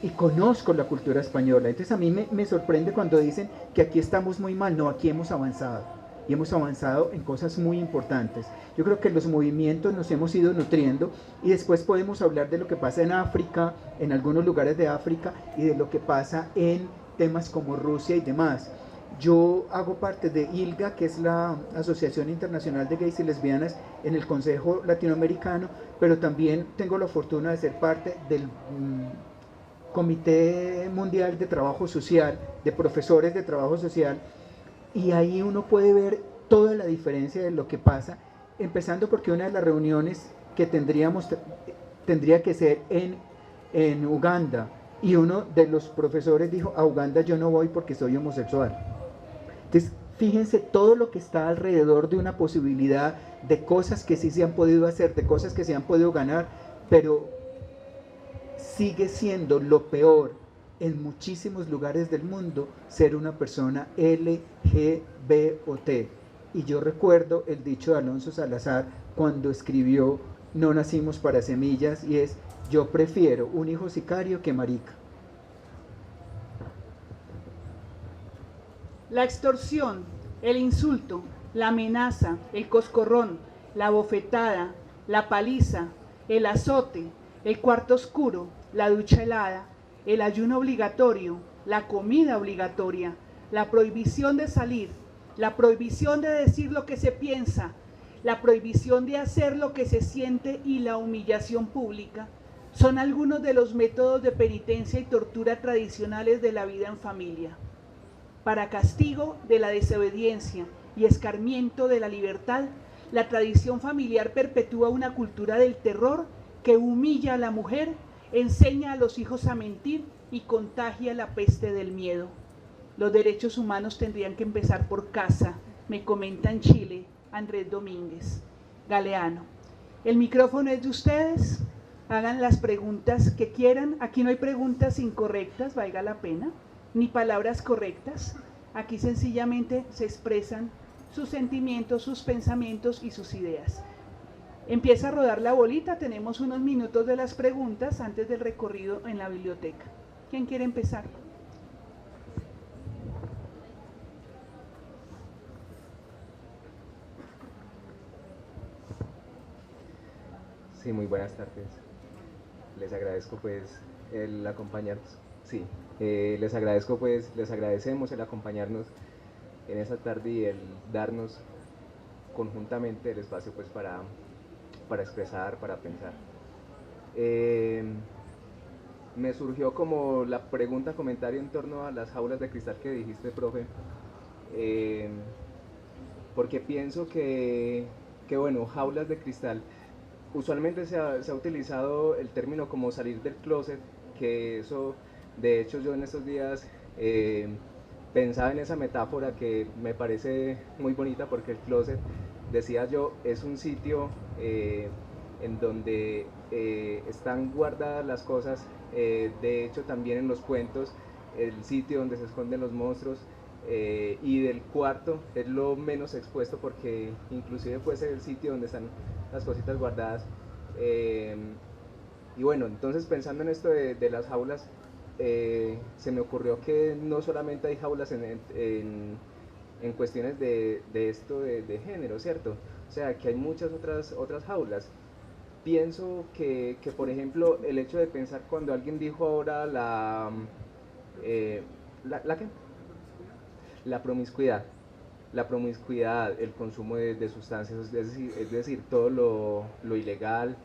y conozco la cultura española. Entonces a mí me sorprende cuando dicen que aquí estamos muy mal. No, aquí hemos avanzado y hemos avanzado en cosas muy importantes. Yo creo que los movimientos nos hemos ido nutriendo y después podemos hablar de lo que pasa en África, en algunos lugares de África, y de lo que pasa en temas como Rusia y demás. Yo hago parte de ILGA, que es la Asociación Internacional de Gays y Lesbianas, en el Consejo Latinoamericano, pero también tengo la fortuna de ser parte del Comité Mundial de Trabajo Social, de profesores de trabajo social, y ahí uno puede ver toda la diferencia de lo que pasa, empezando porque una de las reuniones que tendría que ser en Uganda, y uno de los profesores dijo: a Uganda yo no voy porque soy homosexual. Entonces, Fíjense todo lo que está alrededor de una posibilidad de cosas que sí se han podido hacer, de cosas que se han podido ganar, pero sigue siendo lo peor en muchísimos lugares del mundo ser una persona LGBT. Y yo recuerdo el dicho de Alonso Salazar cuando escribió No nacimos para semillas, y es: yo prefiero un hijo sicario que marica. La extorsión, el insulto, la amenaza, el coscorrón, la bofetada, la paliza, el azote, el cuarto oscuro, la ducha helada, el ayuno obligatorio, la comida obligatoria, la prohibición de salir, la prohibición de decir lo que se piensa, la prohibición de hacer lo que se siente y la humillación pública son algunos de los métodos de penitencia y tortura tradicionales de la vida en familia. Para castigo de la desobediencia y escarmiento de la libertad, la tradición familiar perpetúa una cultura del terror que humilla a la mujer, enseña a los hijos a mentir y contagia la peste del miedo. Los derechos humanos tendrían que empezar por casa, me comenta en Chile Andrés Domínguez. Galeano. El micrófono es de ustedes, hagan las preguntas que quieran. Aquí no hay preguntas incorrectas, valga la pena, ni palabras correctas. Aquí sencillamente se expresan sus sentimientos, sus pensamientos y sus ideas. Empieza a rodar la bolita, tenemos unos minutos de las preguntas antes del recorrido en la biblioteca. ¿Quién quiere empezar? Sí, muy buenas tardes. Les agradezco pues el acompañarnos. Sí, les agradecemos el acompañarnos en esta tarde y el darnos conjuntamente el espacio pues para expresar, para pensar. Me surgió como la pregunta, comentario en torno a las jaulas de cristal que dijiste, profe, porque pienso que bueno, jaulas de cristal, usualmente se ha utilizado el término como salir del closet, que eso, de hecho yo en estos días pensaba en esa metáfora que me parece muy bonita, porque el closet, decía yo, es un sitio en donde están guardadas las cosas, de hecho también en los cuentos, el sitio donde se esconden los monstruos, y del cuarto es lo menos expuesto porque inclusive puede ser el sitio donde están las cositas guardadas. Y bueno, entonces pensando en esto de las jaulas, se me ocurrió que no solamente hay jaulas en cuestiones de esto de género, ¿cierto? O sea, que hay muchas otras jaulas. Pienso que por ejemplo, el hecho de pensar cuando alguien dijo ahora ¿qué? La promiscuidad, el consumo de sustancias, es decir, todo lo ilegal,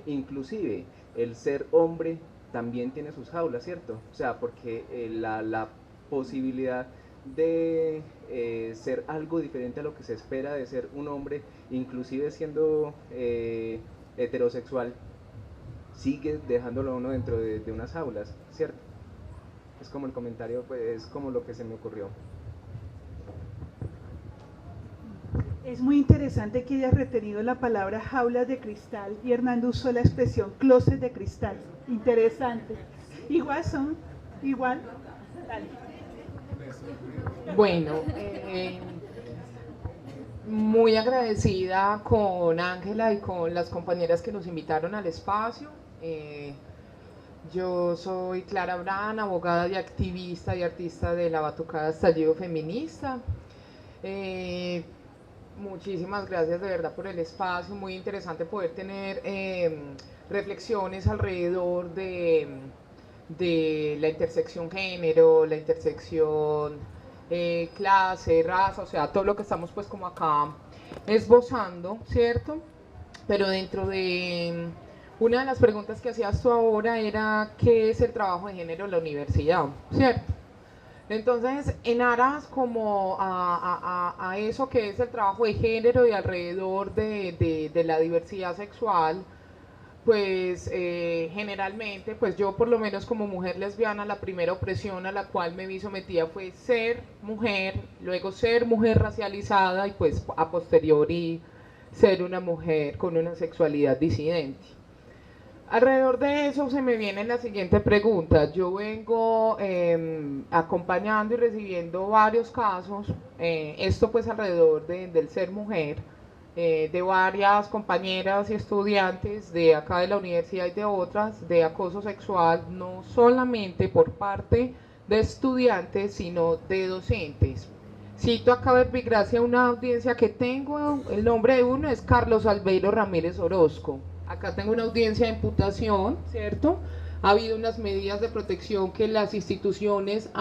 inclusive el ser hombre también tiene sus jaulas, ¿cierto? O sea, porque la posibilidad de ser algo diferente a lo que se espera de ser un hombre, inclusive siendo heterosexual, sigue dejándolo a uno dentro de unas jaulas, ¿cierto? Es como el comentario, pues es como lo que se me ocurrió. Es muy interesante que hayas retenido la palabra jaulas de cristal y Hernando usó la expresión closet de cristal. Interesante. Igual son, igual. Dale. Bueno, muy agradecida con Ángela y con las compañeras que nos invitaron al espacio. Yo soy Clara Bran, abogada y activista y artista de la batucada Estallido Feminista. Muchísimas gracias de verdad por el espacio, muy interesante poder tener reflexiones alrededor de la intersección género, la intersección clase, raza, o sea, todo lo que estamos pues como acá esbozando, ¿cierto? Pero dentro de una de las preguntas que hacías tú ahora era ¿qué es el trabajo de género en la universidad? ¿Cierto? Entonces, en aras como a eso que es el trabajo de género y alrededor de la diversidad sexual, pues generalmente, pues yo por lo menos como mujer lesbiana, la primera opresión a la cual me vi sometida fue ser mujer, luego ser mujer racializada y pues a posteriori ser una mujer con una sexualidad disidente. Alrededor de eso se me viene la siguiente pregunta. Yo vengo acompañando y recibiendo varios casos, esto pues alrededor del ser mujer, de varias compañeras y estudiantes de acá de la universidad y de otras, de acoso sexual, no solamente por parte de estudiantes, sino de docentes. Cito acá a Verbigracia una audiencia que tengo, el nombre de uno es Carlos Albeiro Ramírez Orozco. Acá tengo una audiencia de imputación, ¿cierto? Ha habido unas medidas de protección que las instituciones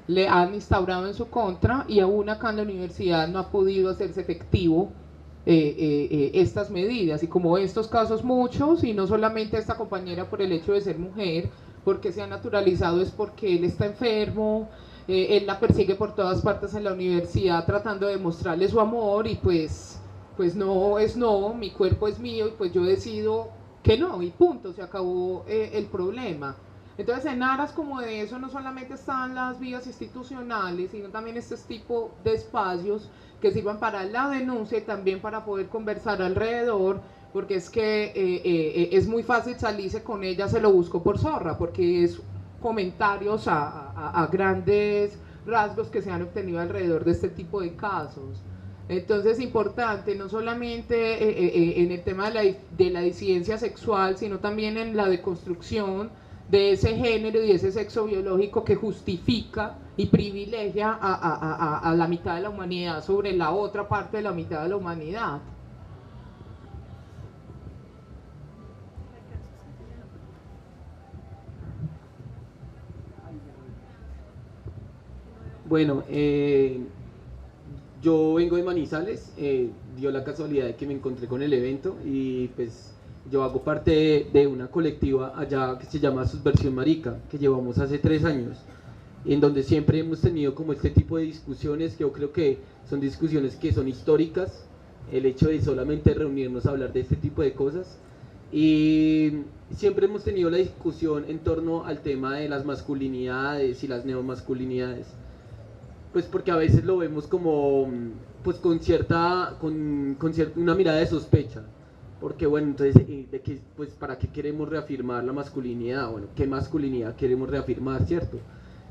le han instaurado en su contra y aún acá en la universidad no ha podido hacerse efectivo estas medidas. Y como estos casos muchos, y no solamente esta compañera por el hecho de ser mujer, porque se ha naturalizado es porque él está enfermo, él la persigue por todas partes en la universidad tratando de mostrarle su amor y pues no es no, mi cuerpo es mío y pues yo decido que no y punto, se acabó el problema. Entonces en aras como de eso no solamente están las vías institucionales, sino también este tipo de espacios que sirvan para la denuncia y también para poder conversar alrededor, porque es que es muy fácil salirse con ella, se lo busco por zorra, porque es comentarios a grandes rasgos que se han obtenido alrededor de este tipo de casos. Entonces es importante no solamente en el tema de la disidencia sexual, sino también en la deconstrucción de ese género y ese sexo biológico que justifica y privilegia a la mitad de la humanidad sobre la otra parte de la mitad de la humanidad. Bueno, yo vengo de Manizales, dio la casualidad de que me encontré con el evento y pues yo hago parte de una colectiva allá que se llama Subversión Marica, que llevamos hace 3 años, en donde siempre hemos tenido como este tipo de discusiones que yo creo que son discusiones que son históricas, el hecho de solamente reunirnos a hablar de este tipo de cosas, y siempre hemos tenido la discusión en torno al tema de las masculinidades y las neomasculinidades, pues porque a veces lo vemos como pues con una mirada de sospecha, porque bueno, entonces pues para qué queremos reafirmar la masculinidad, bueno, qué masculinidad queremos reafirmar, ¿cierto?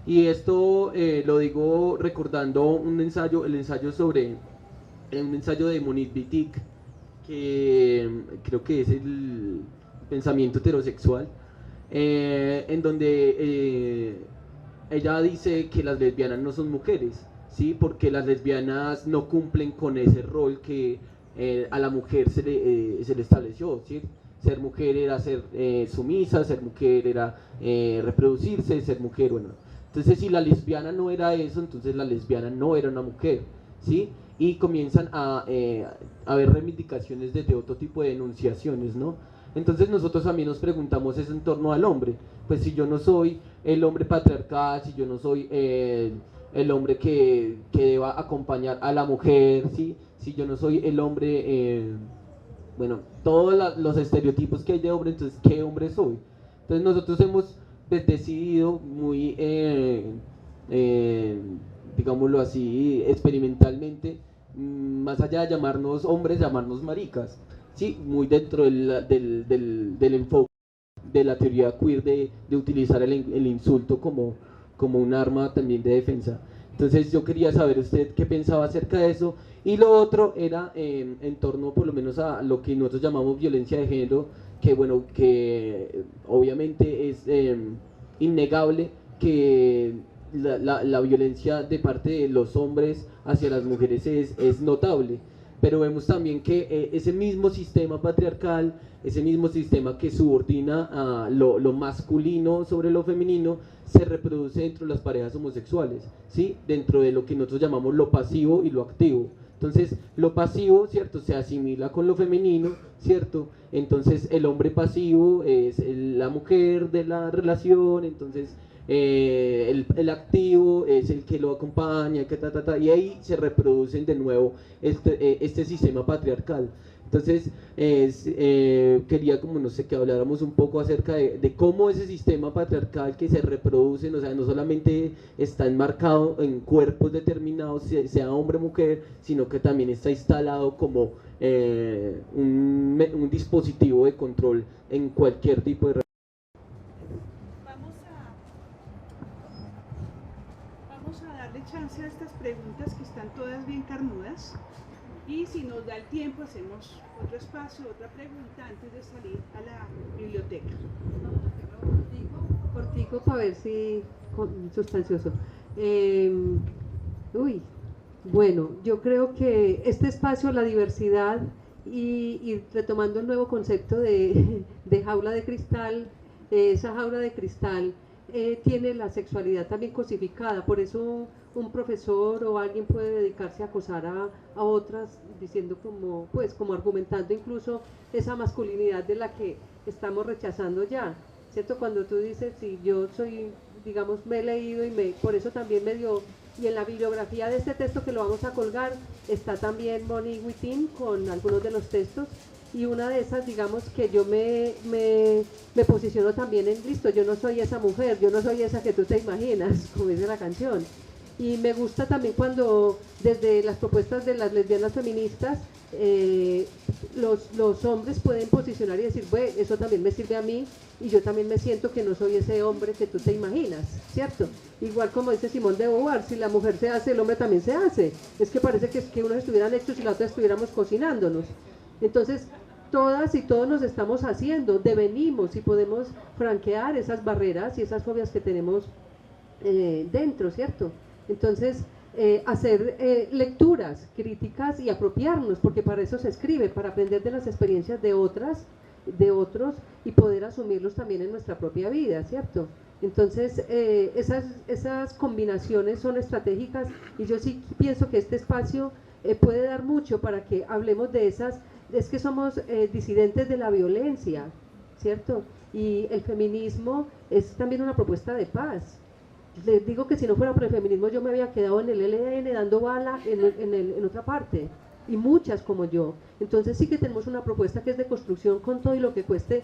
Y esto lo digo recordando un ensayo de Monique Wittig, que creo que es el pensamiento heterosexual, en donde ella dice que las lesbianas no son mujeres, ¿sí? Porque las lesbianas no cumplen con ese rol que a la mujer se le estableció, ¿sí? Ser mujer era ser sumisa, ser mujer era reproducirse, ser mujer, bueno. Entonces si la lesbiana no era eso, entonces la lesbiana no era una mujer, ¿sí? Y comienzan a haber reivindicaciones desde otro tipo de denunciaciones, ¿no? Entonces nosotros también nos preguntamos eso en torno al hombre. Pues si yo no soy el hombre patriarcal, si yo no soy el hombre que deba acompañar a la mujer, ¿sí? Si yo no soy el hombre, bueno, todos los estereotipos que hay de hombre, entonces ¿qué hombre soy? Entonces nosotros hemos decidido muy, digámoslo así, experimentalmente, más allá de llamarnos hombres, llamarnos maricas. Sí, muy dentro del enfoque de la teoría queer de utilizar el insulto como un arma también de defensa. Entonces yo quería saber usted qué pensaba acerca de eso. Y lo otro era en torno por lo menos a lo que nosotros llamamos violencia de género, que bueno, que obviamente es innegable que la violencia de parte de los hombres hacia las mujeres es notable. Pero vemos también que ese mismo sistema patriarcal, ese mismo sistema que subordina a lo masculino sobre lo femenino, se reproduce dentro de las parejas homosexuales, ¿sí? Dentro de lo que nosotros llamamos lo pasivo y lo activo. Entonces, lo pasivo, ¿cierto?, se asimila con lo femenino, ¿cierto? Entonces, el hombre pasivo es la mujer de la relación, entonces el activo es el que lo acompaña, y ahí se reproducen de nuevo este sistema patriarcal. Entonces, quería como, no sé, que habláramos un poco acerca de cómo ese sistema patriarcal que se reproduce, o sea, no solamente está enmarcado en cuerpos determinados, sea hombre o mujer, sino que también está instalado como un dispositivo de control en cualquier tipo de Vamos a darle chance a estas preguntas que están todas bien carnudas. Y si nos da el tiempo, hacemos otro espacio, otra pregunta antes de salir a la biblioteca. Cortico para ver si sustancioso. Bueno, yo creo que este espacio, la diversidad y retomando el nuevo concepto de jaula de cristal, esa jaula de cristal tiene la sexualidad también cosificada, por eso un profesor o alguien puede dedicarse a acosar a otras diciendo como, pues, como argumentando incluso esa masculinidad de la que estamos rechazando ya, ¿cierto? Cuando tú dices, si yo soy, digamos, me he leído y por eso también me dio, y en la bibliografía de este texto que lo vamos a colgar está también Moni Wittin con algunos de los textos, y una de esas, digamos, que yo me posiciono también en, listo, yo no soy esa mujer, yo no soy esa que tú te imaginas, como dice la canción. Y me gusta también cuando desde las propuestas de las lesbianas feministas los hombres pueden posicionar y decir, bueno, eso también me sirve a mí y yo también me siento que no soy ese hombre que tú te imaginas, ¿cierto? Igual como dice Simone de Beauvoir, si la mujer se hace, el hombre también se hace. Es que parece que unos estuvieran hechos y la otra estuviéramos cocinándonos. Entonces, todas y todos nos estamos haciendo, devenimos y podemos franquear esas barreras y esas fobias que tenemos dentro, ¿cierto? Entonces, hacer lecturas críticas y apropiarnos, porque para eso se escribe, para aprender de las experiencias de otras, de otros y poder asumirlos también en nuestra propia vida, ¿cierto? Entonces, esas combinaciones son estratégicas y yo sí pienso que este espacio puede dar mucho para que hablemos de esas, es que somos disidentes de la violencia, ¿cierto? Y el feminismo es también una propuesta de paz. Les digo que si no fuera por el feminismo yo me había quedado en el ELN dando bala en otra parte, y muchas como yo. Entonces sí que tenemos una propuesta que es de construcción con todo y lo que cueste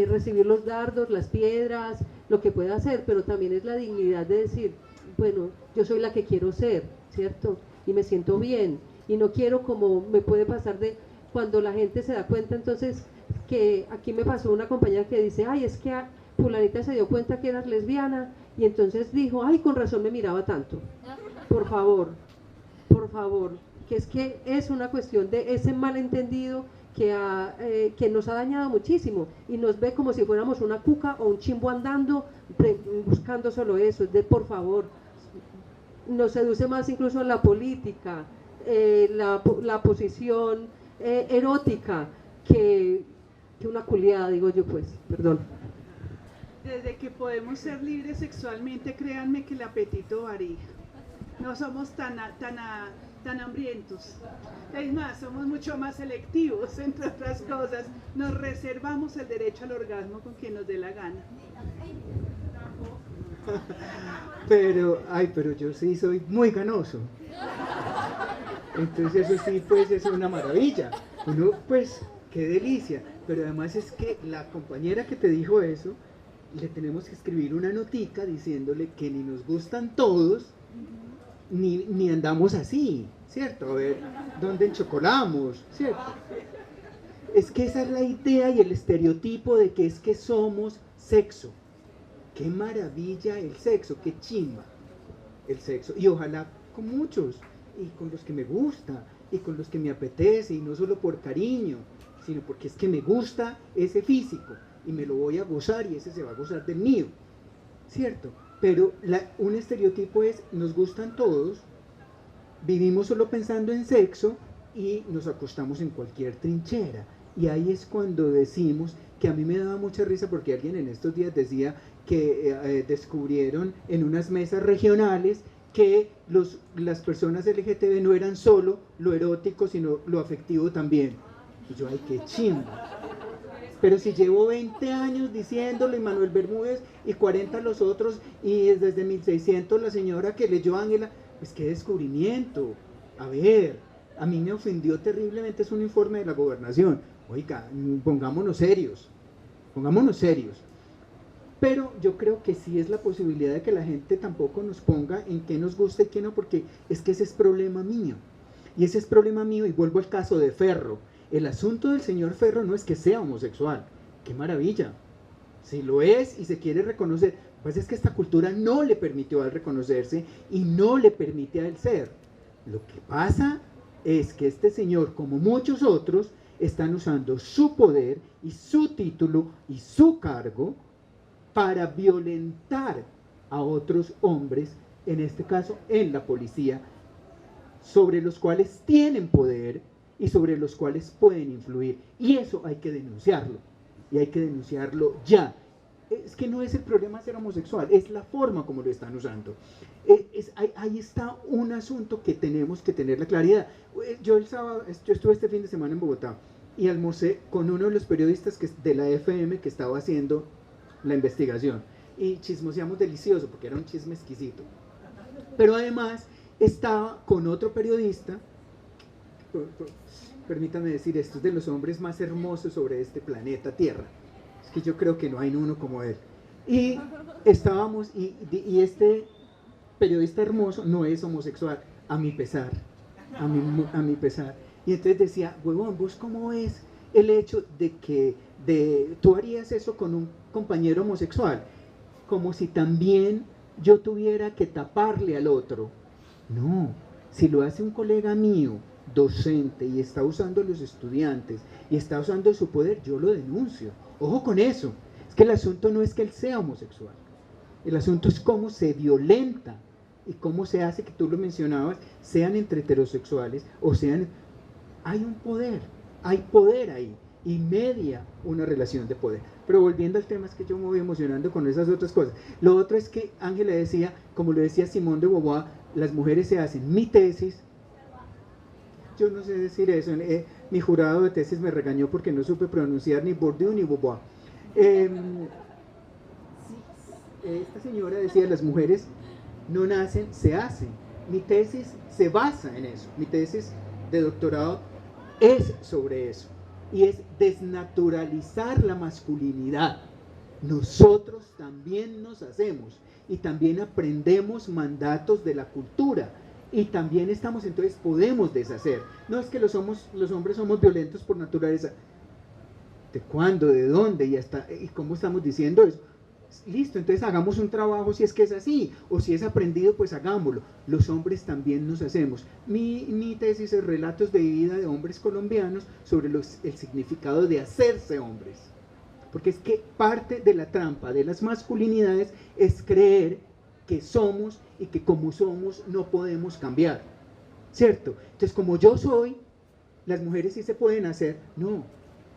recibir los dardos, las piedras, lo que pueda hacer, pero también es la dignidad de decir, bueno, yo soy la que quiero ser, ¿cierto? Y me siento bien, y no quiero como me puede pasar de cuando la gente se da cuenta, entonces, que aquí me pasó una compañera que dice, ay, es que fulanita se dio cuenta que eras lesbiana, y entonces dijo, ay, con razón me miraba tanto. Por favor, que es una cuestión de ese malentendido que nos ha dañado muchísimo y nos ve como si fuéramos una cuca o un chimbo andando buscando solo eso. Por favor, nos seduce más incluso la política, la posición erótica que una culiada, digo yo, pues, perdón. Desde que podemos ser libres sexualmente, créanme que el apetito varía. No somos tan hambrientos. Es más, somos mucho más selectivos, entre otras cosas. Nos reservamos el derecho al orgasmo con quien nos dé la gana. Pero yo sí soy muy ganoso. Entonces eso sí, pues es una maravilla. Uno, pues, qué delicia. Pero además es que la compañera que te dijo eso, le tenemos que escribir una notica diciéndole que ni nos gustan todos, ni andamos así, ¿cierto? A ver, ¿dónde enchocolamos? ¿Cierto? Es que esa es la idea y el estereotipo de que es que somos sexo. Qué maravilla el sexo, qué chimba el sexo. Y ojalá con muchos, y con los que me gusta, y con los que me apetece, y no solo por cariño, sino porque es que me gusta ese físico, y me lo voy a gozar, y ese se va a gozar del mío, ¿cierto? Pero un estereotipo es, nos gustan todos, vivimos solo pensando en sexo, y nos acostamos en cualquier trinchera. Y ahí es cuando decimos, que a mí me daba mucha risa, porque alguien en estos días decía que descubrieron en unas mesas regionales que las personas LGTB no eran solo lo erótico, sino lo afectivo también. Y yo, ay, qué chimba. Pero si llevo 20 años diciéndolo, y Manuel Bermúdez, y 40 los otros, y desde 1600 la señora que leyó Ángela, pues qué descubrimiento. A ver, A mí me ofendió terriblemente, es un informe de la gobernación. Oiga, pongámonos serios, pongámonos serios. Pero yo creo que sí es la posibilidad de que la gente tampoco nos ponga en qué nos gusta y qué no, porque es que ese es problema mío. Y ese es problema mío, y vuelvo al caso de Ferro. El asunto del señor Ferro no es que sea homosexual. ¡Qué maravilla! Si lo es y se quiere reconocer, pues es que esta cultura no le permitió a él reconocerse y no le permite a él ser. Lo que pasa es que este señor, como muchos otros, están usando su poder y su título y su cargo para violentar a otros hombres, en este caso en la policía, sobre los cuales tienen poder y sobre los cuales pueden influir. Y eso hay que denunciarlo, y hay que denunciarlo ya. Es que no es el problema ser homosexual, es la forma como lo están usando. Ahí está un asunto que tenemos que tener la claridad. Yo estuve este fin de semana en Bogotá y almorcé con uno de los periodistas de la FM que estaba haciendo la investigación, y chismoseamos delicioso porque era un chisme exquisito. Pero además estaba con otro periodista, permítame decir, esto es de los hombres más hermosos sobre este planeta Tierra. Es que yo creo que no hay uno como él. Y estábamos, y este periodista hermoso no es homosexual, a mi pesar, a mi pesar. Y entonces decía, huevón, ¿vos cómo es el hecho de que tú harías eso con un compañero homosexual? Como si también yo tuviera que taparle al otro. No, si lo hace un colega mío, docente, y está usando a los estudiantes, y está usando su poder, yo lo denuncio. Ojo con eso, es que el asunto no es que él sea homosexual, el asunto es cómo se violenta y cómo se hace, que tú lo mencionabas, sean entre heterosexuales o sean... Hay un poder, hay poder ahí, y media una relación de poder. Pero volviendo al tema, es que yo me voy emocionando con esas otras cosas. Lo otro es que Ángela decía, como lo decía Simón de Beauvoir, las mujeres se hacen. Mi tesis, yo no sé decir eso, mi jurado de tesis me regañó porque no supe pronunciar ni Bourdieu ni Beauvoir. Esta señora decía, las mujeres no nacen, se hacen. Mi tesis se basa en eso, mi tesis de doctorado es sobre eso, y es desnaturalizar la masculinidad. Nosotros también nos hacemos, y también aprendemos mandatos de la cultura, y también estamos, entonces podemos deshacer. No es que los hombres somos violentos por naturaleza. ¿De cuándo? ¿De dónde? ¿Y cómo estamos diciendo eso? Listo, entonces hagamos un trabajo si es que es así, o si es aprendido, pues hagámoslo. Los hombres también nos hacemos. Mi tesis es relatos de vida de hombres colombianos sobre el significado de hacerse hombres. Porque es que parte de la trampa de las masculinidades es creer que somos y que como somos no podemos cambiar, ¿cierto? Entonces, como yo soy, las mujeres sí se pueden hacer. No,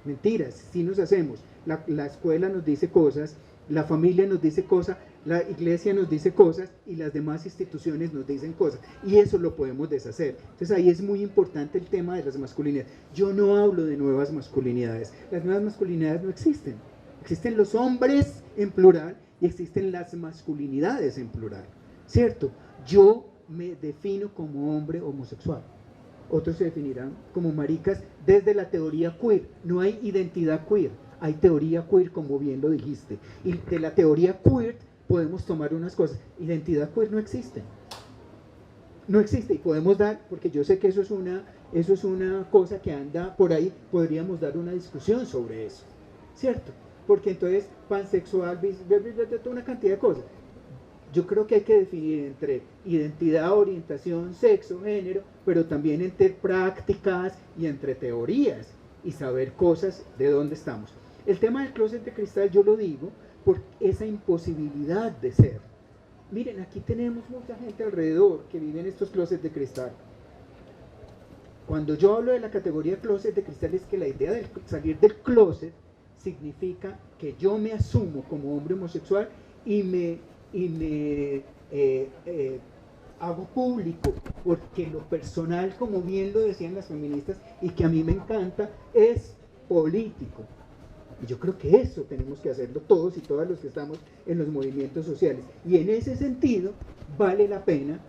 mentiras, sí nos hacemos. La escuela nos dice cosas, la familia nos dice cosas, la iglesia nos dice cosas y las demás instituciones nos dicen cosas, y eso lo podemos deshacer. Entonces ahí es muy importante el tema de las masculinidades. Yo no hablo de nuevas masculinidades, las nuevas masculinidades no existen. Existen los hombres en plural y existen las masculinidades en plural, ¿cierto? Yo me defino como hombre homosexual, otros se definirán como maricas desde la teoría queer. No hay identidad queer, hay teoría queer, como bien lo dijiste, y de la teoría queer podemos tomar unas cosas. Identidad queer no existe, no existe, y podemos dar, porque yo sé que eso es una cosa que anda por ahí, podríamos dar una discusión sobre eso, ¿cierto? Porque entonces pansexual, una cantidad de cosas. Yo creo que hay que definir entre identidad, orientación, sexo, género, pero también entre prácticas y entre teorías, y saber cosas de dónde estamos. El tema del closet de cristal yo lo digo por esa imposibilidad de ser. Miren, aquí tenemos mucha gente alrededor que vive en estos closets de cristal. Cuando yo hablo de la categoría closet de cristal, es que la idea de salir del closet significa que yo me asumo como hombre homosexual y me hago público, porque lo personal, como bien lo decían las feministas y que a mí me encanta, es político. Y yo creo que eso tenemos que hacerlo todos y todas los que estamos en los movimientos sociales. Y en ese sentido vale la pena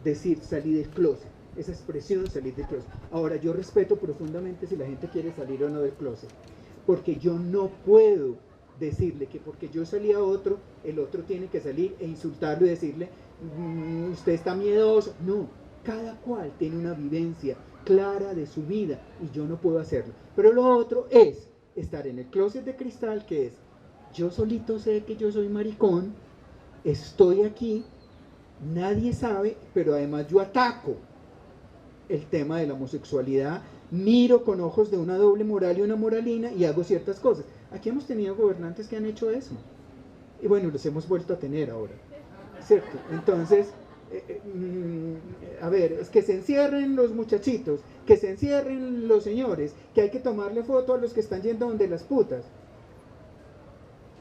decir, salí del closet. esa expresión salir del closet. Ahora, yo respeto profundamente si la gente quiere salir o no del closet, porque yo no puedo decirle que porque yo salí a otro, el otro tiene que salir e insultarlo y decirle, usted está miedoso. No, cada cual tiene una vivencia clara de su vida y yo no puedo hacerlo. Pero lo otro es estar en el closet de cristal, que es, yo solito sé que yo soy maricón, estoy aquí, nadie sabe, pero además yo ataco el tema de la homosexualidad, miro con ojos de una doble moral y una moralina y hago ciertas cosas. Aquí hemos tenido gobernantes que han hecho eso. Y bueno, los hemos vuelto a tener ahora. ¿Cierto? Entonces, a ver, es que se encierren los muchachitos, que se encierren los señores, que hay que tomarle foto a los que están yendo donde las putas.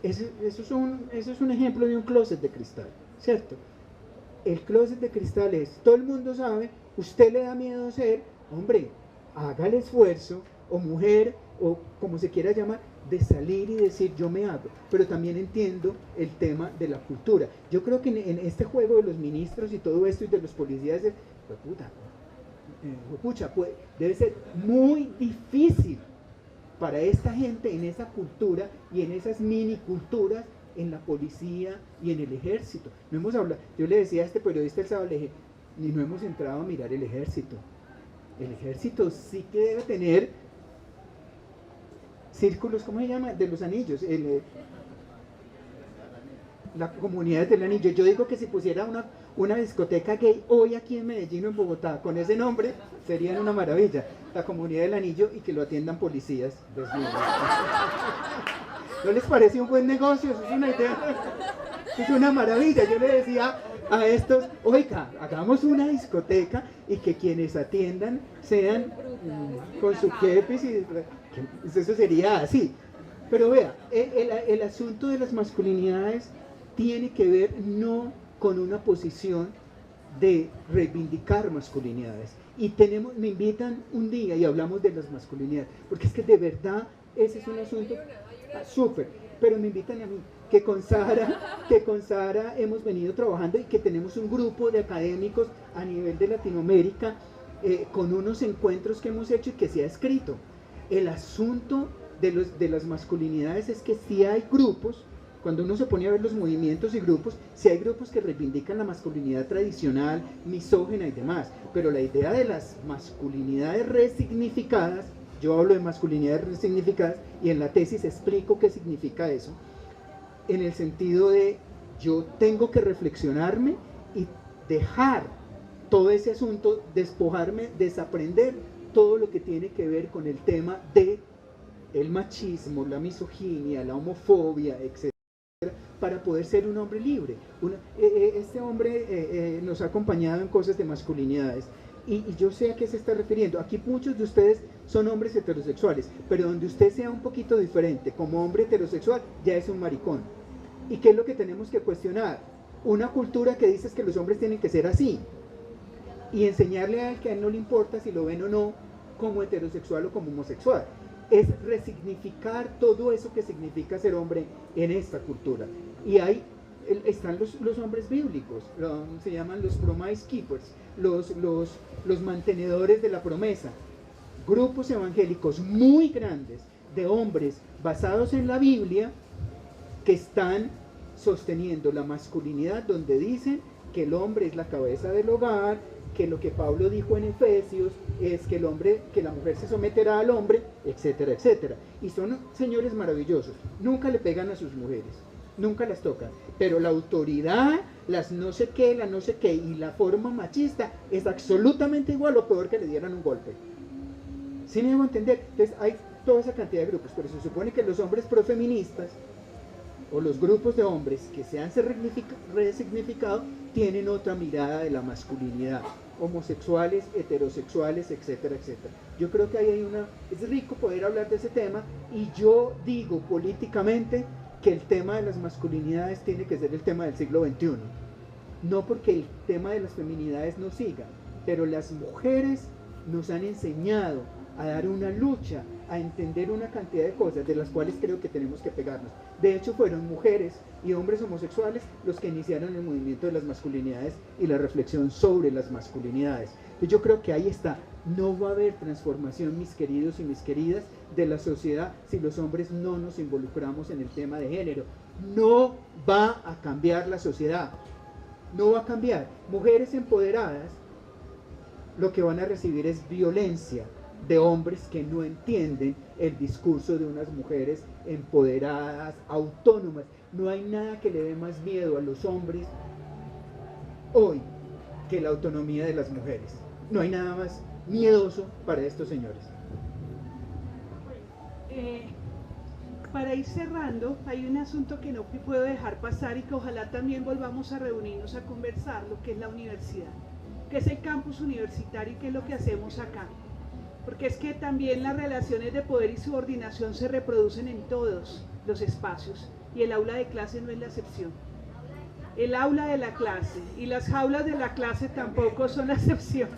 Eso es un ejemplo de un closet de cristal, ¿cierto? El closet de cristal es, todo el mundo sabe, usted le da miedo ser, hombre, haga el esfuerzo, o mujer, o como se quiera llamar, de salir y decir yo me hago, pero también entiendo el tema de la cultura. Yo creo que en este juego de los ministros y todo esto y de los policías, debe ser muy difícil para esta gente en esa cultura y en esas mini culturas en la policía y en el ejército. No hemos hablado, yo le decía a este periodista el sábado, le dije, ni no hemos entrado a mirar el ejército. El ejército sí que debe tener círculos, ¿cómo se llama? De los anillos, la comunidad del anillo. Yo digo que si pusiera una discoteca gay hoy aquí en Medellín o en Bogotá con ese nombre, sería una maravilla. La comunidad del anillo, y que lo atiendan policías desnudos. ¿No les parece un buen negocio? Eso es una idea, es una maravilla. Yo le decía a estos, oiga, hagamos una discoteca y que quienes atiendan sean con su kepis y eso sería así. Pero vea, el asunto de las masculinidades tiene que ver no con una posición de reivindicar masculinidades. Y me invitan un día y hablamos de las masculinidades, porque es que de verdad ese es un asunto súper. Pero me invitan a mí, que con Sara hemos venido trabajando y que tenemos un grupo de académicos a nivel de Latinoamérica con unos encuentros que hemos hecho y que se ha escrito. El asunto de las masculinidades es que sí hay grupos, cuando uno se pone a ver los movimientos y grupos, sí hay grupos que reivindican la masculinidad tradicional, misógina y demás, pero la idea de las masculinidades resignificadas, yo hablo de masculinidades resignificadas y en la tesis explico qué significa eso, en el sentido de yo tengo que reflexionarme y dejar todo ese asunto, despojarme, desaprender todo lo que tiene que ver con el tema de el machismo, la misoginia, la homofobia, etc., para poder ser un hombre libre. Este hombre nos ha acompañado en cosas de masculinidades y yo sé a qué se está refiriendo. Aquí muchos de ustedes son hombres heterosexuales, pero donde usted sea un poquito diferente como hombre heterosexual, ya es un maricón. ¿Y qué es lo que tenemos que cuestionar? Una cultura que dice que los hombres tienen que ser así y enseñarle a él que a él no le importa si lo ven o no como heterosexual o como homosexual. Es resignificar todo eso que significa ser hombre en esta cultura. Y ahí están los hombres bíblicos, se llaman los promise keepers, los mantenedores de la promesa. Grupos evangélicos muy grandes de hombres basados en la Biblia que están sosteniendo la masculinidad, donde dicen que el hombre es la cabeza del hogar, que lo que Pablo dijo en Efesios es que la mujer se someterá al hombre, etcétera, etcétera. Y son señores maravillosos, nunca le pegan a sus mujeres, nunca las tocan, pero la autoridad, las no sé qué, la no sé qué, y la forma machista es absolutamente igual o peor que le dieran un golpe. ¿Sí me debo entender? Entonces hay toda esa cantidad de grupos, pero se supone que los hombres profeministas o los grupos de hombres que se han resignificado tienen otra mirada de la masculinidad, homosexuales, heterosexuales, etcétera, etcétera. Yo creo que ahí es rico poder hablar de ese tema, y yo digo políticamente que el tema de las masculinidades tiene que ser el tema del siglo XXI, no porque el tema de las feminidades no siga, pero las mujeres nos han enseñado a dar una lucha a entender una cantidad de cosas de las cuales creo que tenemos que pegarnos. De hecho, fueron mujeres y hombres homosexuales los que iniciaron el movimiento de las masculinidades y la reflexión sobre las masculinidades. Y yo creo que ahí está. No va a haber transformación, mis queridos y mis queridas, de la sociedad si los hombres no nos involucramos en el tema de género. No va a cambiar la sociedad. No va a cambiar. Mujeres empoderadas lo que van a recibir es violencia de hombres que no entienden el discurso de unas mujeres empoderadas, autónomas. No hay nada que le dé más miedo a los hombres hoy que la autonomía de las mujeres. No hay nada más miedoso para estos señores. Para ir cerrando, hay un asunto que no puedo dejar pasar y que ojalá también volvamos a reunirnos a conversar, lo que es la universidad, que es el campus universitario y qué es lo que hacemos acá. Porque es que también las relaciones de poder y subordinación se reproducen en todos los espacios y el aula de clase no es la excepción. El aula de la clase y las jaulas de la clase tampoco son la excepción.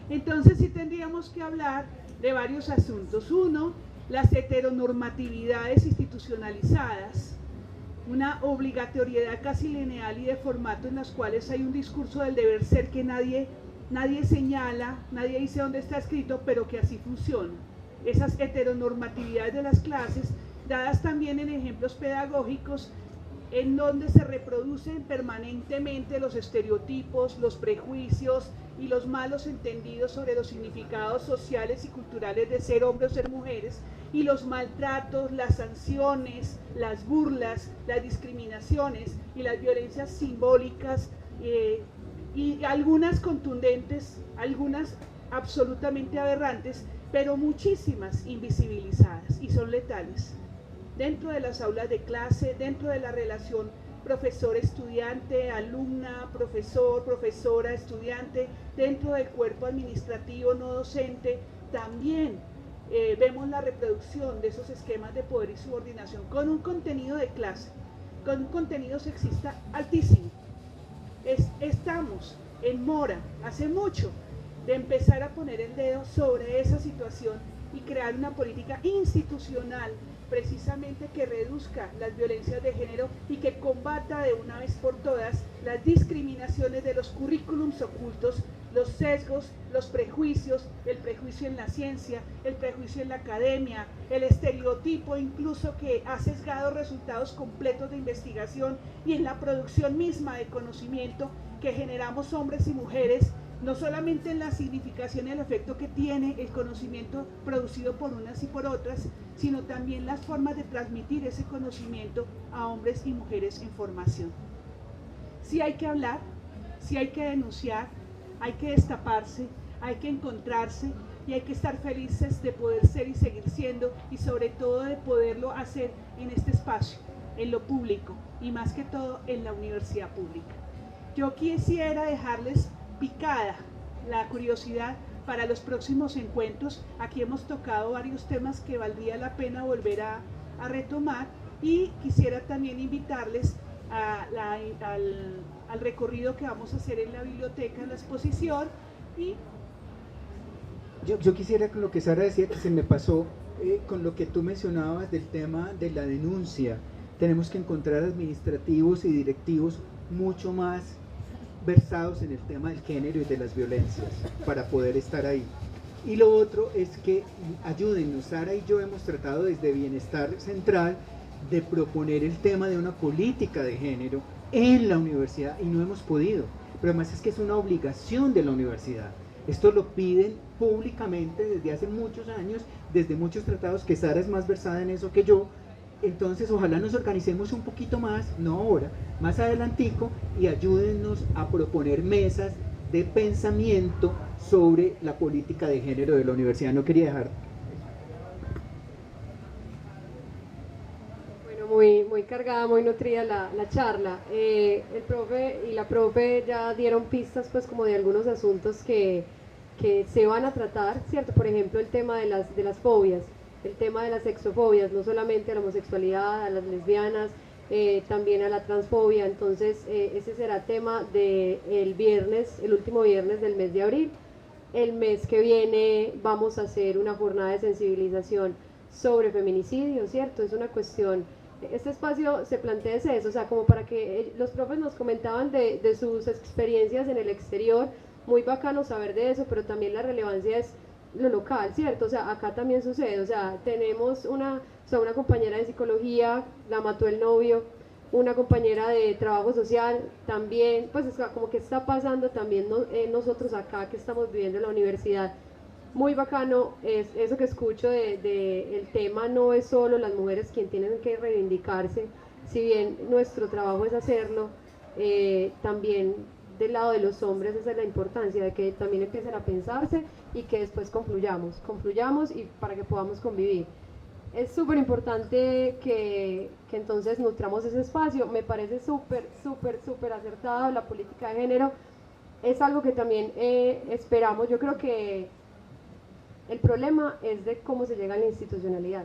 Entonces sí tendríamos que hablar de varios asuntos. Uno, las heteronormatividades institucionalizadas, una obligatoriedad casi lineal y de formato en las cuales hay un discurso del deber ser que nadie señala, nadie dice dónde está escrito, pero que así funciona. Esas heteronormatividades de las clases, dadas también en ejemplos pedagógicos, en donde se reproducen permanentemente los estereotipos, los prejuicios y los malos entendidos sobre los significados sociales y culturales de ser hombre o ser mujeres, y los maltratos, las sanciones, las burlas, las discriminaciones y las violencias simbólicas, y algunas contundentes, algunas absolutamente aberrantes, pero muchísimas invisibilizadas y son letales. Dentro de las aulas de clase, dentro de la relación profesor-estudiante, alumna, profesor, profesora, estudiante, dentro del cuerpo administrativo no docente, también vemos la reproducción de esos esquemas de poder y subordinación con un contenido de clase, con un contenido sexista altísimo. Estamos en mora, hace mucho, de empezar a poner el dedo sobre esa situación y crear una política institucional precisamente que reduzca las violencias de género y que combata de una vez por todas las discriminaciones de los currículums ocultos, los sesgos, los prejuicios, el prejuicio en la ciencia, el prejuicio en la academia, el estereotipo incluso que ha sesgado resultados completos de investigación y en la producción misma de conocimiento que generamos hombres y mujeres, no solamente en la significación y el efecto que tiene el conocimiento producido por unas y por otras, sino también las formas de transmitir ese conocimiento a hombres y mujeres en formación. Sí hay que hablar, sí hay que denunciar, hay que destaparse, hay que encontrarse y hay que estar felices de poder ser y seguir siendo y sobre todo de poderlo hacer en este espacio, en lo público y más que todo en la universidad pública. Yo quisiera dejarles picada la curiosidad para los próximos encuentros. Aquí hemos tocado varios temas que valdría la pena volver a retomar y quisiera también invitarles al recorrido que vamos a hacer en la biblioteca, en la exposición. Y yo quisiera, con lo que Sara decía, que se me pasó, con lo que tú mencionabas del tema de la denuncia. Tenemos que encontrar administrativos y directivos mucho más versados en el tema del género y de las violencias para poder estar ahí. Y lo otro es que ayúdennos. Sara y yo hemos tratado desde Bienestar Central de proponer el tema de una política de género en la universidad y no hemos podido. Pero además es que es una obligación de la universidad. Esto lo piden públicamente desde hace muchos años, desde muchos tratados, que Sara es más versada en eso que yo. Entonces ojalá nos organicemos un poquito más, no ahora, más adelantico, y ayúdennos a proponer mesas de pensamiento sobre la política de género de la universidad. No quería dejar. Bueno, muy cargada, muy nutrida la charla. El profe y la profe ya dieron pistas pues como de algunos asuntos que se van a tratar, ¿cierto? Por ejemplo, el tema de las fobias. El tema de las sexofobias, no solamente a la homosexualidad, a las lesbianas, también a la transfobia. Entonces ese será tema del viernes, el último viernes del mes de abril. El mes que viene vamos a hacer una jornada de sensibilización sobre feminicidio, ¿cierto? Es una cuestión, este espacio se plantea eso, o sea, como para que los profes nos comentaban de sus experiencias en el exterior, muy bacano saber de eso, pero también la relevancia es lo local, ¿cierto? O sea, acá también sucede, o sea, tenemos una compañera de psicología, la mató el novio, una compañera de trabajo social también, pues es como que está pasando también nosotros acá que estamos viviendo en la universidad. Muy bacano es eso que escucho el tema no es solo las mujeres quienes tienen que reivindicarse, si bien nuestro trabajo es hacerlo, también del lado de los hombres esa es la importancia de que también empiecen a pensarse y que después confluyamos y para que podamos convivir. Es súper importante que entonces nutramos ese espacio, me parece súper acertado la política de género, es algo que también esperamos, yo creo que el problema es de cómo se llega a la institucionalidad,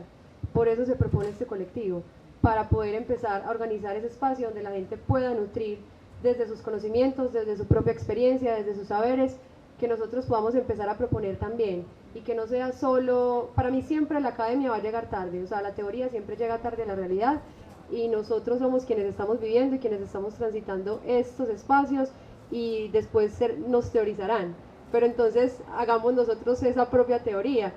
por eso se propone este colectivo, para poder empezar a organizar ese espacio donde la gente pueda nutrir desde sus conocimientos, desde su propia experiencia, desde sus saberes, que nosotros podamos empezar a proponer también y que no sea solo, para mí siempre la academia va a llegar tarde, o sea, la teoría siempre llega tarde a la realidad y nosotros somos quienes estamos viviendo y quienes estamos transitando estos espacios y después nos teorizarán, pero entonces hagamos nosotros esa propia teoría.